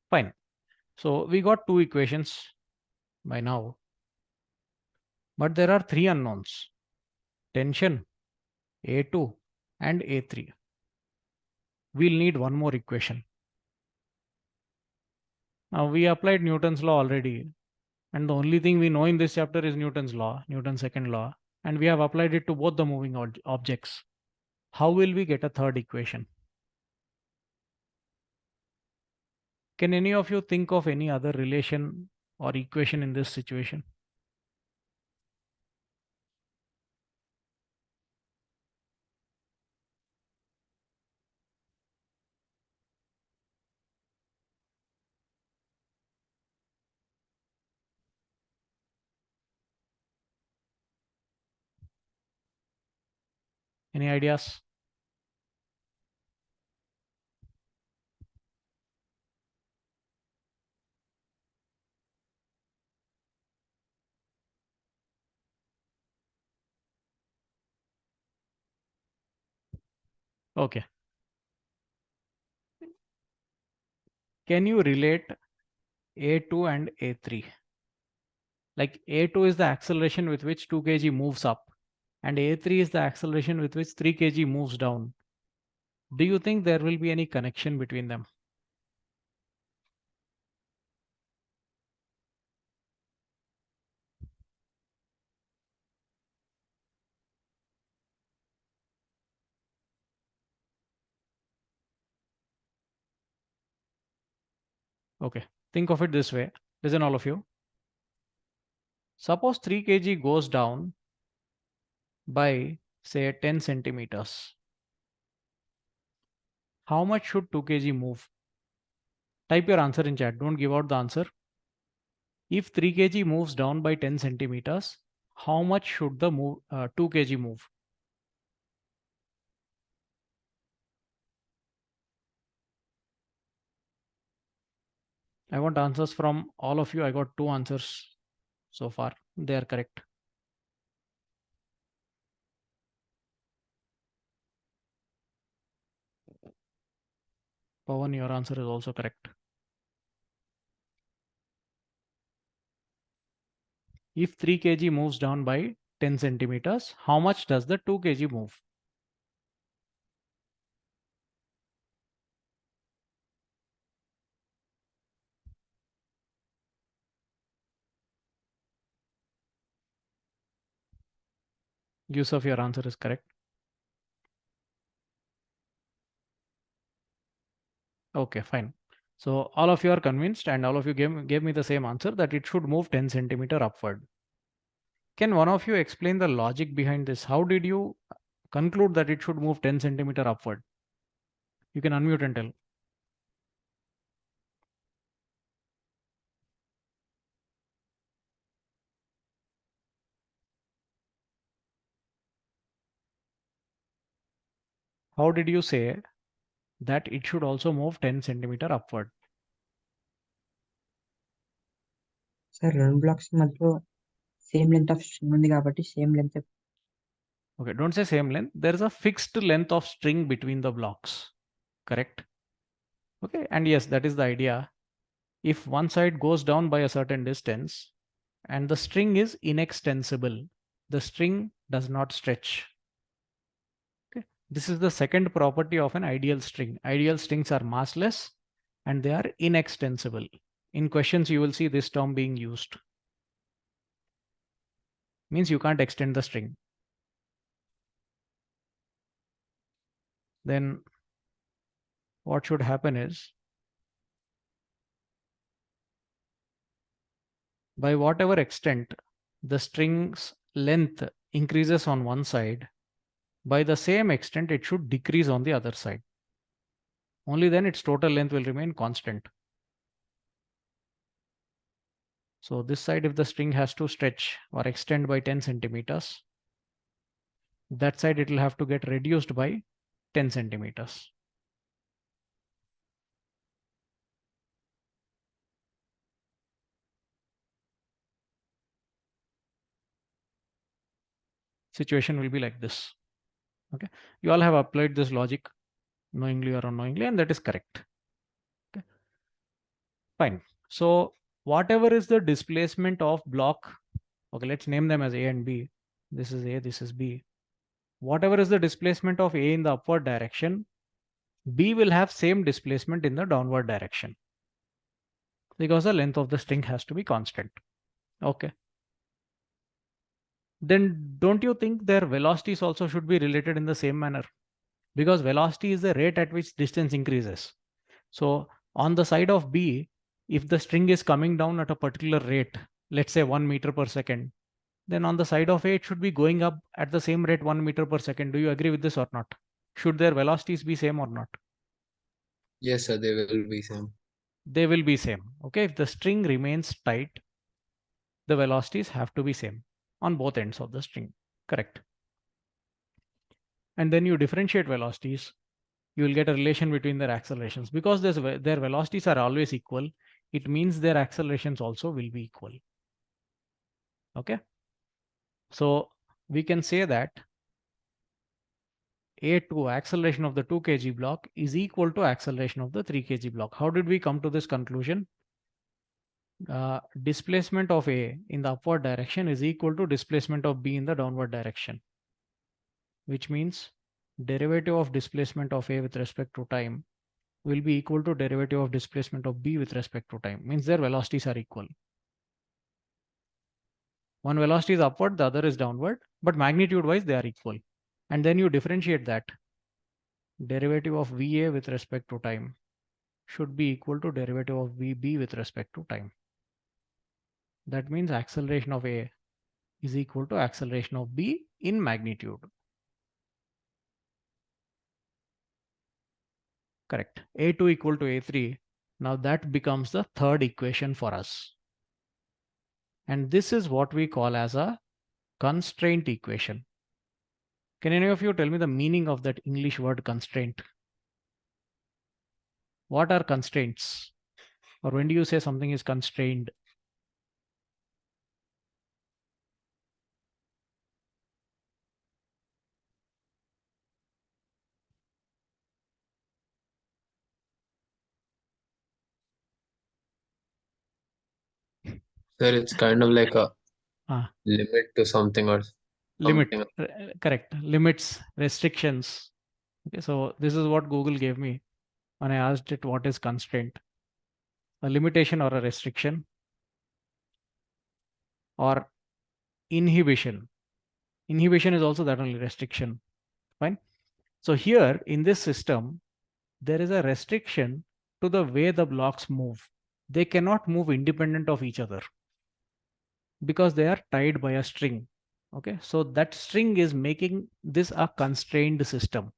Fine. So we got two equations by now. But there are three unknowns: tension, A2 and A3. We'll need one more equation. Now we applied Newton's law already. And the only thing we know in this chapter is Newton's law, Newton's second law. And we have applied it to both the moving objects. How will we get a third equation? Can any of you think of any other relation or equation in this situation? Any ideas? Okay. Can you relate A2 and A3? Like A2 is the acceleration with which 2 kg moves up, and A3 is the acceleration with which 3 kg moves down. Do you think there will be any connection between them? Okay, think of it this way. Listen, all of you. Suppose 3 kg goes down by, say, 10 centimeters. How much should 2 kg move? Type your answer in chat. Don't give out the answer. If 3 kg moves down by 10 centimeters, how much should the 2 kg move? I want answers from all of you. I got 2 answers so far. They are correct. Pawan, your answer is also correct. If 3 kg moves down by 10 centimeters, how much does the 2 kg move? Yusuf, your answer is correct. Okay, fine. So all of you are convinced and all of you gave me the same answer that it should move 10 centimeter upward. Can one of you explain the logic behind this? How did you conclude that it should move 10 centimeter upward? You can unmute and tell. How did you say that it should also move 10 centimeter upward? Sir రెండు blocks మధ్యలో same length of string ఉంది కాబట్టి same length. Okay, don't say same length. There is a fixed length of string between the blocks. Correct? Okay, and yes, that is the idea. If one side goes down by a certain distance and the string is inextensible, the string does not stretch. Okay, this is the second property of an ideal string. Ideal strings are massless and they are inextensible. In questions, you will see this term being used. Means you can't extend the string. Then what should happen is, by whatever extent the string's length increases on one side, by the same extent it should decrease on the other side. Only then its total length will remain constant. So this side, if the string has to stretch or extend by 10 centimeters, that side it will have to get reduced by 10 centimeters. Situation will be like this. Okay, you all have applied this logic knowingly or unknowingly, and that is correct. Okay, fine. So whatever is the displacement of block, okay, let's name them as A and B. This is A, this is B. Whatever is the displacement of A in the upward direction, B will have same displacement in the downward direction, because the length of the string has to be constant. Okay. Then don't you think their velocities also should be related in the same manner? Because velocity is the rate at which distance increases. So on the side of B, if the string is coming down at a particular rate, let's say 1 meter per second, then on the side of A, it should be going up at the same rate 1 meter per second. Do you agree with this or not? Should their velocities be same or not? Yes, sir, they will be same. They will be same. Okay, if the string remains tight, the velocities have to be same on both ends of the string. Correct. And then you differentiate velocities, you will get a relation between their accelerations. Because their velocities are always equal, it means their accelerations also will be equal. Okay. So we can say that A2, acceleration of the 2 kg block, is equal to acceleration of the 3 kg block. How did we come to this conclusion? Displacement of A in the upward direction is equal to displacement of B in the downward direction, which means derivative of displacement of A with respect to time will be equal to derivative of displacement of B with respect to time, means their velocities are equal. One velocity is upward, the other is downward, but magnitude wise they are equal. And then you differentiate that. Derivative of VA with respect to time should be equal to derivative of VB with respect to time. That means acceleration of A is equal to acceleration of B in magnitude. Correct. A2 equal to A3. Now that becomes the third equation for us. And this is what we call as a constraint equation. Can any of you tell me the meaning of that English word constraint? What are constraints? Or when do you say something is constrained? Sir, it's kind of like a Ah. limit to something or Limit, something. correct. Limits, restrictions. Okay, so this is what Google gave me when I asked it what is constraint. A limitation or a restriction or inhibition. Inhibition is also that only, restriction. Fine. So here in this system, there is a restriction to the way the blocks move. They cannot move independent of each other because they are tied by a string. Okay, so that string is making this a constrained system.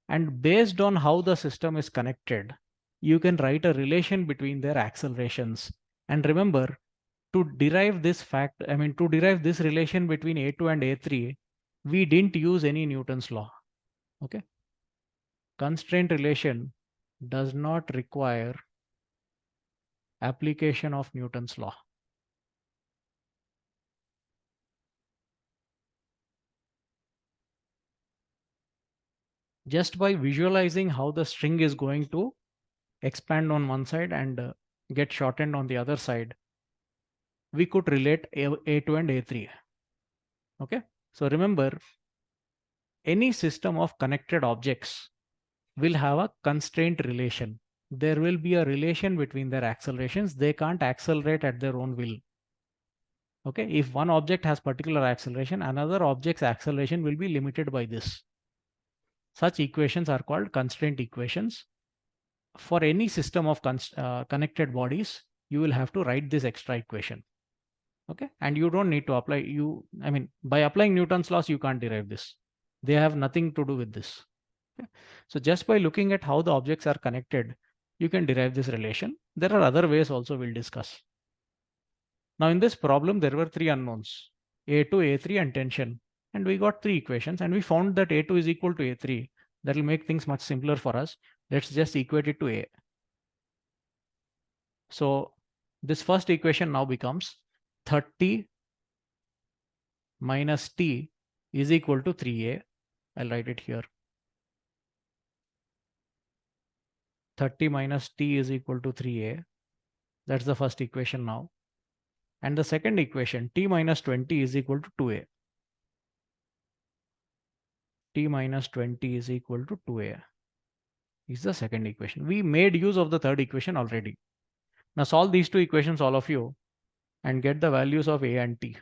And based on how the system is connected, you can write a relation between their accelerations. And remember, to derive this fact, to derive this relation between A2 and A3, we didn't use any Newton's law. Okay. Constraint relation does not require application of Newton's law. Just by visualizing how the string is going to expand on one side and get shortened on the other side, we could relate A2 and A3. Okay. So remember, any system of connected objects will have a constraint relation. There will be a relation between their accelerations. They can't accelerate at their own will. Okay, if one object has particular acceleration, another object's acceleration will be limited by this. Such equations are called constraint equations. For any system of connected bodies, you will have to write this extra equation. Okay, and you don't need to apply, by applying Newton's laws, you can't derive this. They have nothing to do with this. Okay? So just by looking at how the objects are connected, you can derive this relation. There are other ways also we'll discuss. Now in this problem, there were three unknowns, A2, A3 and tension. And we got three equations and we found that A2 is equal to A3. That will make things much simpler for us. Let's just equate it to A. So this first equation now becomes 30 minus T is equal to 3A. I'll write it here. 30 minus T is equal to 3A. That's the first equation now. And the second equation, T minus 20 is equal to 2A. T minus 20 is equal to 2A is the second equation. We made use of the third equation already. Now solve these two equations, all of you, and get the values of A and T.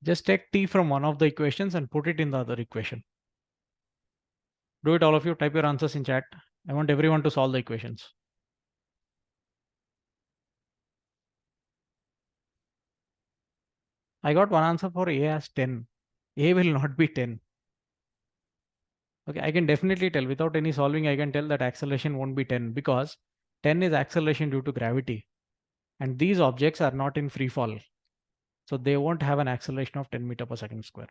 Just take T from one of the equations and put it in the other equation. Do it, all of you. Type your answers in chat. I want everyone to solve the equations. I got one answer for A as 10. A will not be 10. Okay, I can definitely tell without any solving, I can tell that acceleration won't be 10 because 10 is acceleration due to gravity. And these objects are not in free fall. So they won't have an acceleration of 10 meter per second square.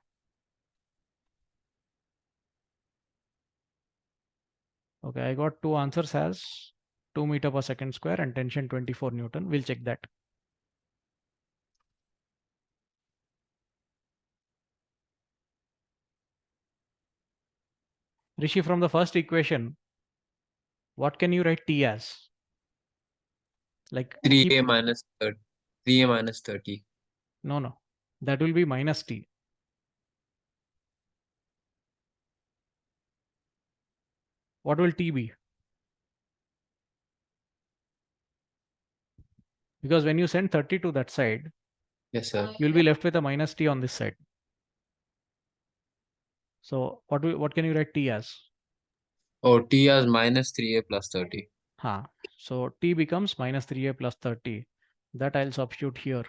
Okay, I got two answers as 2 meter per second square and tension 24 Newton. We'll check that. Rishi, from the first equation, what can you write T as? Like 3a minus 30. 3a minus 30. No. That will be minus T. What will T be? Because when you send 30 to that side, Yes, sir. you'll be left with a minus T on this side. So what can you write T as? Oh, t as minus 3a plus 30. So T becomes minus 3a plus 30. That I'll substitute here.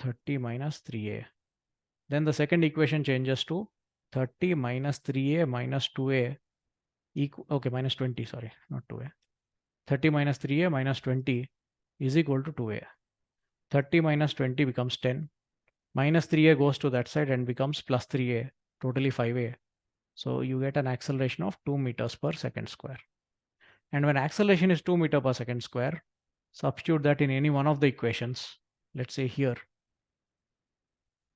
30 minus 3a. Then the second equation changes to 30 minus 3a minus 2a okay, minus 20, sorry, not 2a. 30 minus 3a minus 20 is equal to 2a. 30 minus 20 becomes 10. Minus 3a goes to that side and becomes plus 3a, totally 5a. So you get an acceleration of 2 meters per second square. And when acceleration is 2 meter per second square, substitute that in any one of the equations. Let's say here,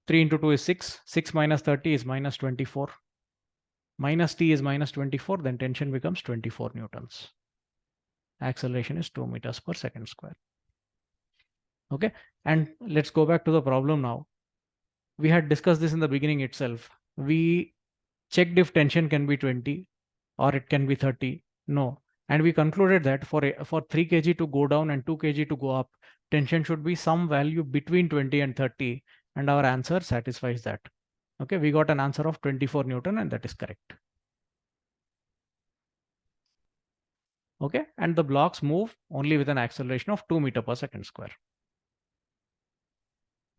3 into 2 is 6. 6 minus 30 is minus 24. Minus T is minus 24, then tension becomes 24 newtons. Acceleration is 2 meters per second square. Okay, and let's go back to the problem now. We had discussed this in the beginning itself. We checked if tension can be 20 or it can be 30. No. And we concluded that for 3 kg to go down and 2 kg to go up, tension should be some value between 20 and 30. And our answer satisfies that. Okay, we got an answer of 24 Newton and that is correct. Okay, and the blocks move only with an acceleration of 2 meter per second square.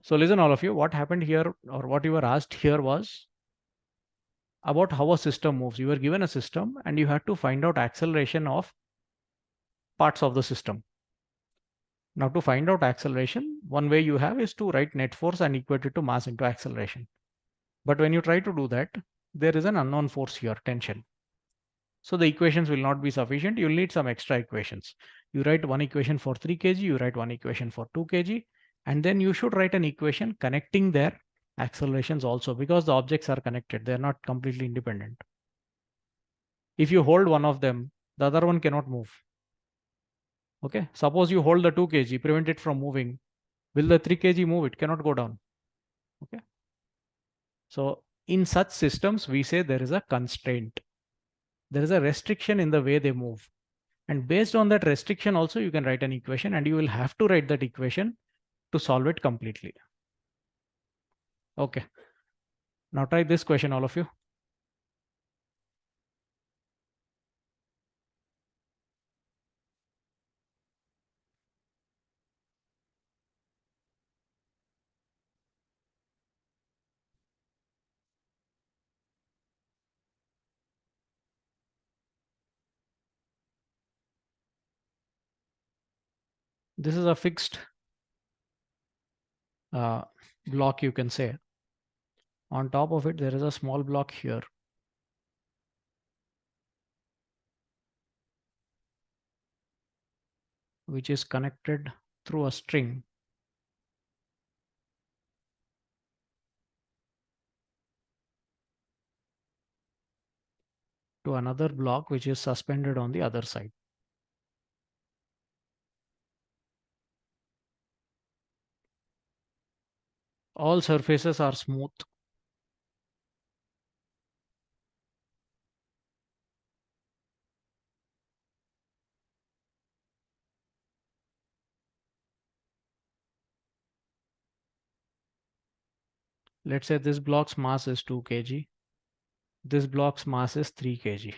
So listen, all of you, what happened here or what you were asked here was about how a system moves. You were given a system and you had to find out acceleration of parts of the system. Now to find out acceleration, one way you have is to write net force and equate it to mass into acceleration. But when you try to do that, there is an unknown force here, tension. So the equations will not be sufficient. You'll need some extra equations. You write one equation for 3 kg, you write one equation for 2 kg, and then you should write an equation connecting their accelerations also because the objects are connected. They're not completely independent. If you hold one of them, the other one cannot move. Okay, suppose you hold the 2 kg, prevent it from moving. Will the 3 kg move? It cannot go down. Okay. So in such systems, we say there is a constraint. There is a restriction in the way they move. And based on that restriction also, you can write an equation and you will have to write that equation to solve it completely. Okay. Now try this question, all of you. This is a fixed block, you can say. On top of it, there is a small block here. Which is connected through a string to another block which is suspended on the other side. All surfaces are smooth. Let's say this block's mass is 2 kg. This block's mass is 3 kg.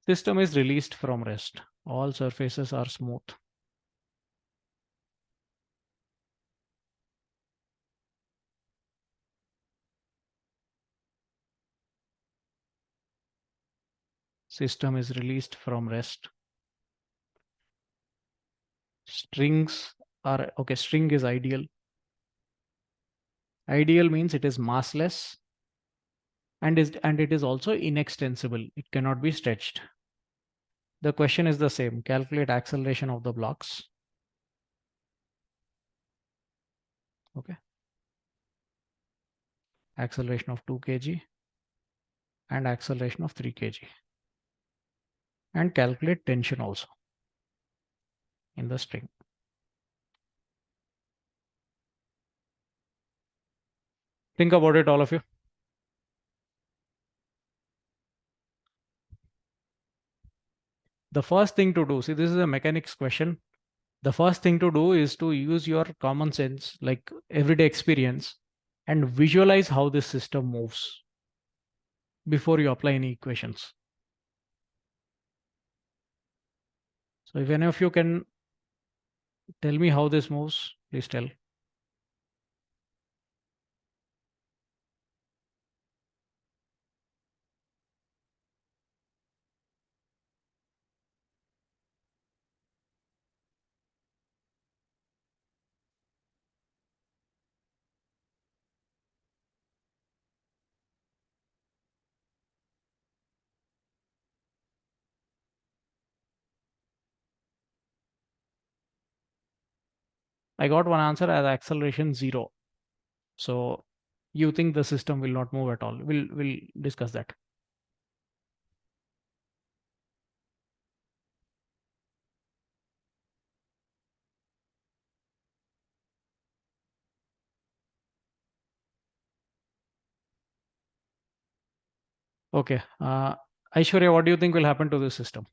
System is released from rest. All surfaces are smooth. system is released from rest. Strings are, okay, string is ideal. Ideal means it is massless and it is also inextensible. It cannot be stretched. The question is the same. Calculate acceleration of the blocks. Okay. Acceleration of 2 kg and acceleration of 3 kg. And calculate tension also in the string. Think about it, all of you. The first thing to do, see, this is a mechanics question. The first thing to do is to use your common sense, like everyday experience, and visualize how this system moves before you apply any equations. So if any of you can tell me how this moves, please tell. I got one answer as acceleration 0. So you think the system will not move at all. We'll discuss that. Okay. Aishwarya, what do you think will happen to this system?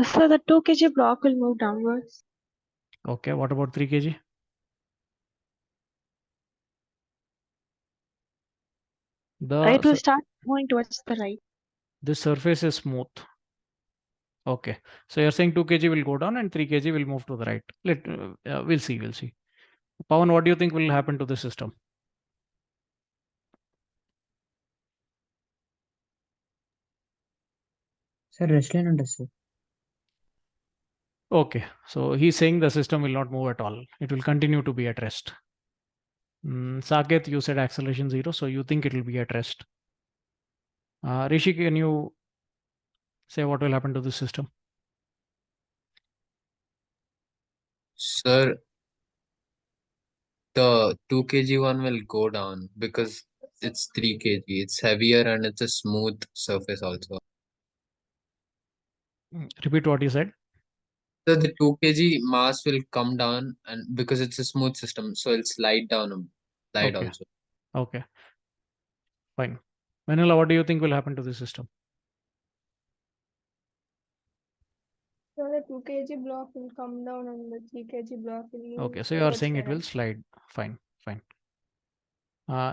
So the 2 kg block will move downwards. Okay. What about 3 kg? It will start moving towards the right. This surface is smooth. Okay. So you're saying 2 kg will go down and 3 kg will move to the right. We'll see. Pawan, what do you think will happen to the system? Sir, rest line ఉంటుంది sir. Okay. So he's saying the system will not move at all. It will continue to be at rest. Saket, you said acceleration 0, so you think it will be at rest. Rishi, can you say what will happen to the system? Sir, the 2 kg one will go down because it's 3 kg. It's heavier and it's a smooth surface also. Repeat what you said. So the 2 kg mass will come down, and because it's a smooth system, so it'll slide down Okay. also. Okay. Fine. Manila, what do you think will happen to the system? So the 2 kg block will come down and the 3 kg block will move. Okay. So you are towards saying the it will right. slide. Fine.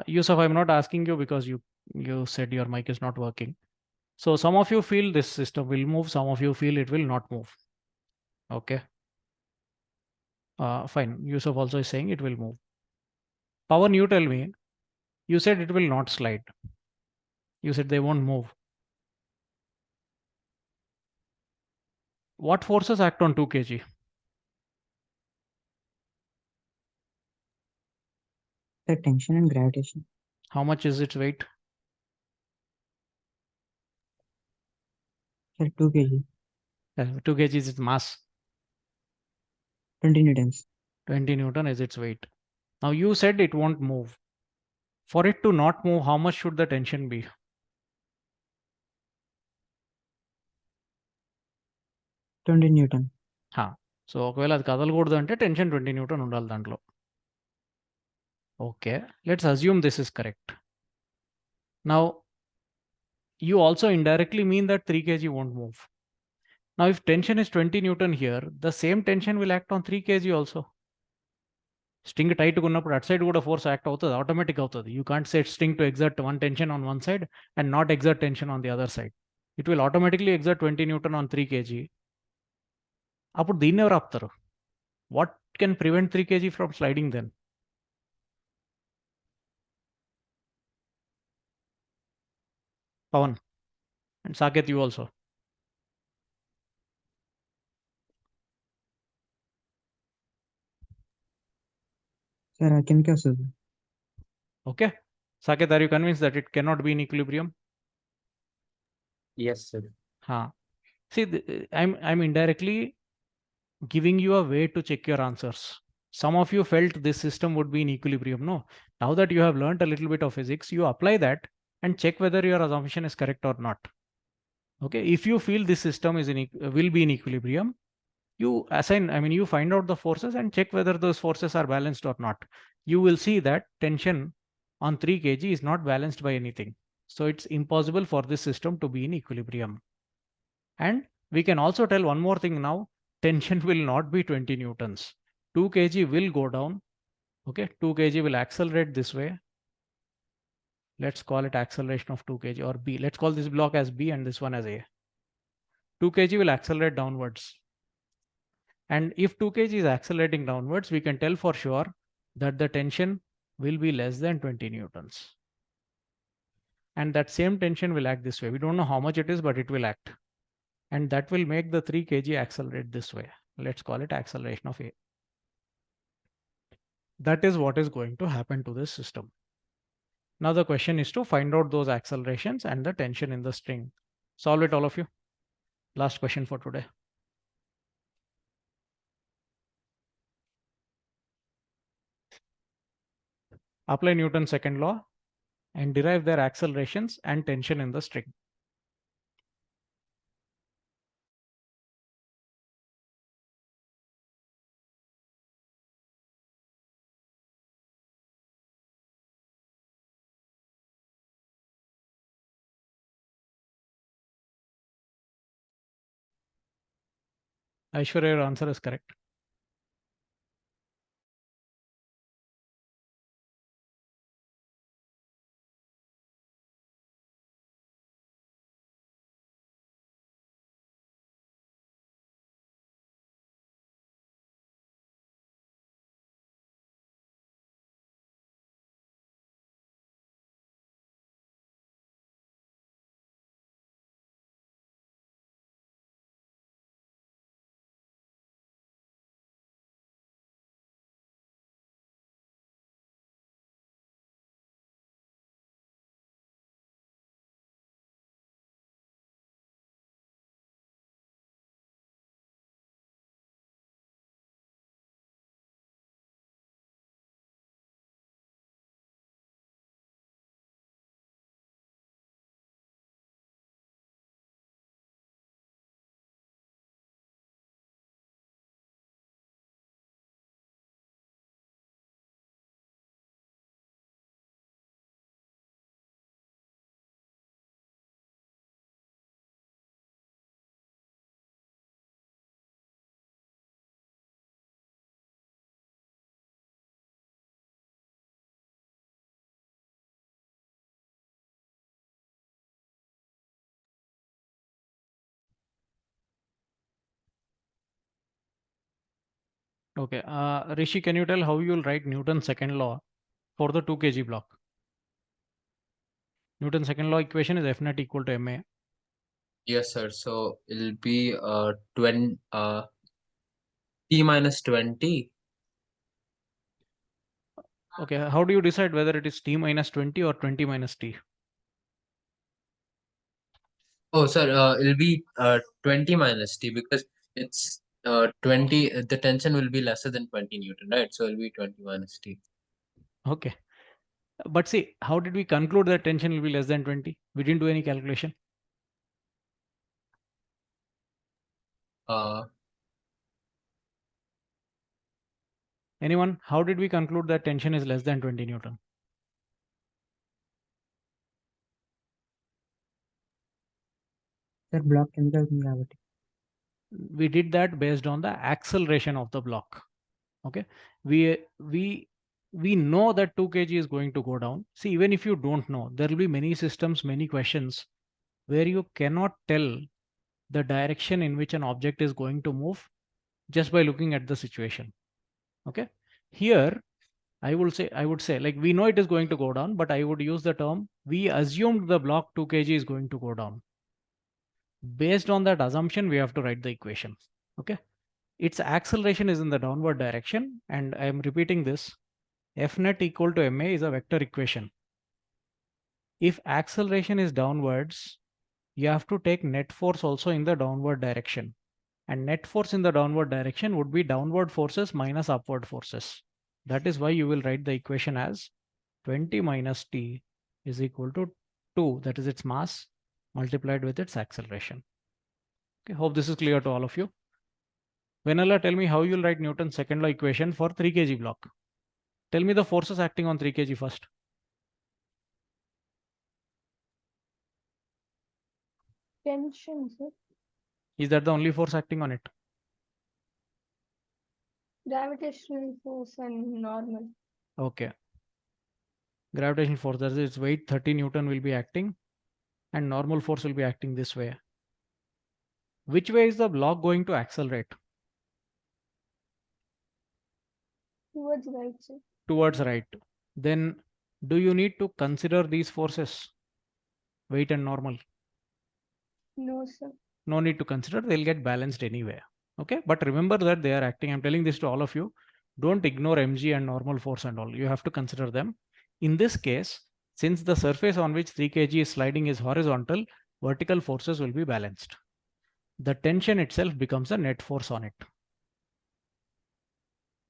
Yusuf, I'm not asking you because you said your mic is not working. So some of you feel this system will move, some of you feel it will not move. Okay. Fine. Yusuf also is saying it will move. Pawan, you tell me. You said it will not slide. You said they won't move. What forces act on 2 kg? Sir, tension and gravitation. How much is its weight? Sir, 2 kg. 2 kg is its mass. 20 newtons. 20 Newton is its weight. Now you said it won't move. For it to not move, how much should the tension be? 20 newton. So ఒకవేళ అది కదలకూడదు అంటే tension 20 Newton ఉండాలి దాంట్లో. Okay, let's assume this is correct. Now you also indirectly mean that 3 kg won't move. Now if tension is 20 Newton here, the same tension will act on 3 kg also. String tight ఉన్నప్పుడు అటు side కూడా force act అవుతుంది, automatic అవుతుంది. You can't set string to exert one tension on one side and not exert tension on the other side. It will automatically exert 20 newton ఆన్ 3 kg. అప్పుడు దీన్ని ఎవరు ఆపుతారు? What can prevent 3 kg from sliding then? Pawan. And Saket, you also. Sir, కిందకి వస్తుంది. Okay. Saket, are you convinced that it cannot be in equilibrium? Yes, sir. See, I'm indirectly giving you a way to check your answers. Some of you felt this system would be in equilibrium. No. Now that you have learned a little bit of physics, you apply that and check whether your assumption is correct or not. Okay. If you feel this system is will be in equilibrium, you you find out the forces and check whether those forces are balanced or not. You will see that tension on 3 kg is not balanced by anything. So it's impossible for this system to be in equilibrium. And we can also tell one more thing now, tension will not be 20 newtons. 2 kg will go down. Okay, 2 kg will accelerate this way. Let's call it acceleration of 2 kg or B. Let's call this block as B and this one as A. 2 kg will accelerate downwards. And if 2 kg is accelerating downwards, we can tell for sure that the tension will be less than 20 newtons. And that same tension will act this way. We don't know how much it is, but it will act. And that will make the 3 kg accelerate this way. Let's call it acceleration of A. That is what is going to happen to this system. Now the question is to find out those accelerations and the tension in the string. Solve it, all of you. Last question for today. Apply Newton's second law and derive their accelerations and tension in the string. Aishwarya, your answer is correct. Okay. Rishi, can you tell how you will write Newton's second law for the 2 kg block? Newton's second law equation is F net equal to ma. Yes, sir. So it'll be T minus 20. Okay. How do you decide whether it is T minus 20 or 20 minus T? Oh, sir, it'll be 20 minus T because it's 20, the tension will be lesser than 20 Newton, right? So it'll be 20 minus T. Okay. But see, how did we conclude that tension will be less than 20? We didn't do any calculation. Uh, Anyone? How did we conclude that tension is less than 20 Newton? Sir, block కిందకి వెళ్తుంది కాబట్టి. We did that based on the acceleration of the block. Okay. We know that 2 kg is going to go down. See, even if you don't know, there will be many systems, many questions where you cannot tell the direction in which an object is going to move just by looking at the situation. Okay. Here, I would say like we know it is going to go down, but I would use the term we assumed the block 2 kg is going to go down. Based on that assumption, we have to write the equation. Okay. Its acceleration is in the downward direction, and I am repeating this. F net equal to ma is a vector equation. If acceleration is downwards, you have to take net force also in the downward direction. And net force in the downward direction would be downward forces minus upward forces. That is why you will write the equation as 20 minus t is equal to 2, that is its mass, multiplied with its acceleration. Okay, hope this is clear to all of you. Vanilla, tell me how you'll write Newton's second law equation for 3 kg block. Tell me the forces acting on 3 kg first. Tension, sir. Is that the only force acting on it? Gravitational force and normal. Okay. Gravitational force, that is its weight 30 Newton will be acting, and normal force will be acting this way. Which way is the block going to accelerate? Towards right, sir. Towards right. Then do you need to consider these forces, weight and normal? No, sir. No need to consider, they'll get balanced anyway. Okay, but remember that they are acting. I'm telling this to all of you. Don't ignore mg and normal force and all. You have to consider them. In this case, since the surface on which 3 kg is sliding is horizontal, vertical forces will be balanced. The tension itself becomes a net force on it.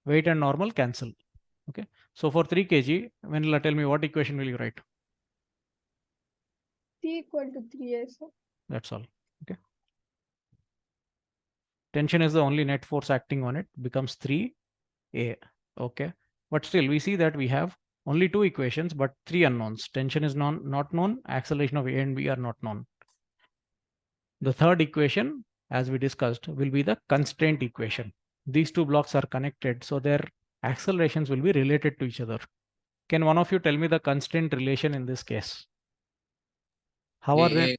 Weight and normal cancel. Okay, so for 3 kg, Vanilla, tell me what equation will you write? T equal to 3a, sir. That's all. Okay. Tension is the only net force acting on it, becomes 3a. Okay. But still, we see that we have only 2 equations, but 3 unknowns. Tension is not known. Acceleration of a and b are not known. The third equation, as we discussed, will be the constraint equation. These two blocks are connected, so their accelerations will be related to each other. Can one of you tell me the constraint relation in this case? How are they?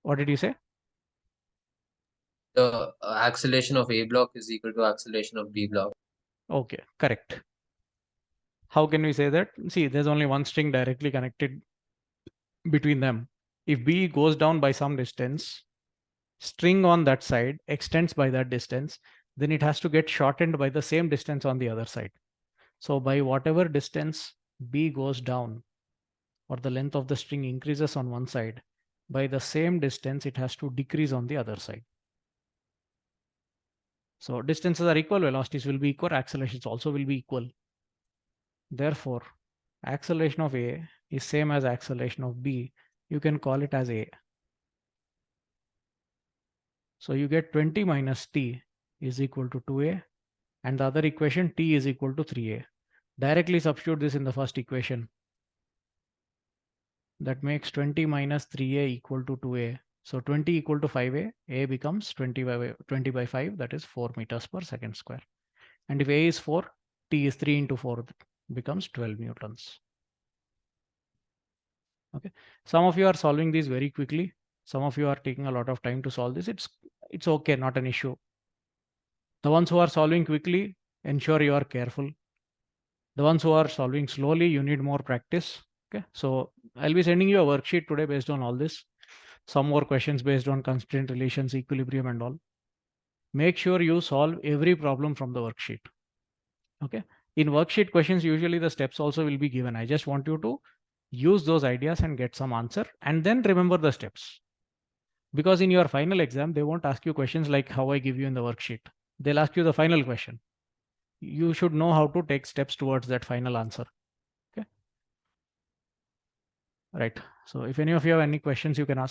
What did you say? The acceleration of A block is equal to acceleration of B block. Okay, correct. How can we say that? See, there's only one string directly connected between them. If B goes down by some distance, string on that side extends by that distance, then it has to get shortened by the same distance on the other side. So by whatever distance B goes down, or the length of the string increases on one side, by the same distance it has to decrease on the other side. So distances are equal, velocities will be equal, accelerations also will be equal. Therefore, acceleration of A is same as acceleration of B. You can call it as A. So you get 20 minus t is equal to 2a, and the other equation t is equal to 3a. Directly substitute this in the first equation. That makes 20 minus 3a equal to 2a. So 20 equal to 5a, a becomes 20 by 5, that is 4 meters per second square. And if a is 4, t is 3 into 4, becomes 12 newtons. Okay, some of you are solving these very quickly. Some of you are taking a lot of time to solve this. It's okay, not an issue. The ones who are solving quickly, ensure you are careful. The ones who are solving slowly, you need more practice. Okay, so I'll be sending you a worksheet today based on all this. Some more questions based on constraint relations, equilibrium and all. Make sure you solve every problem from the worksheet. Okay, in worksheet questions, usually the steps also will be given. I just want you to use those ideas and get some answer, and then remember the steps. Because in your final exam, they won't ask you questions like how I give you in the worksheet. They'll ask you the final question. You should know how to take steps towards that final answer. Okay. Right. So if any of you have any questions, you can ask.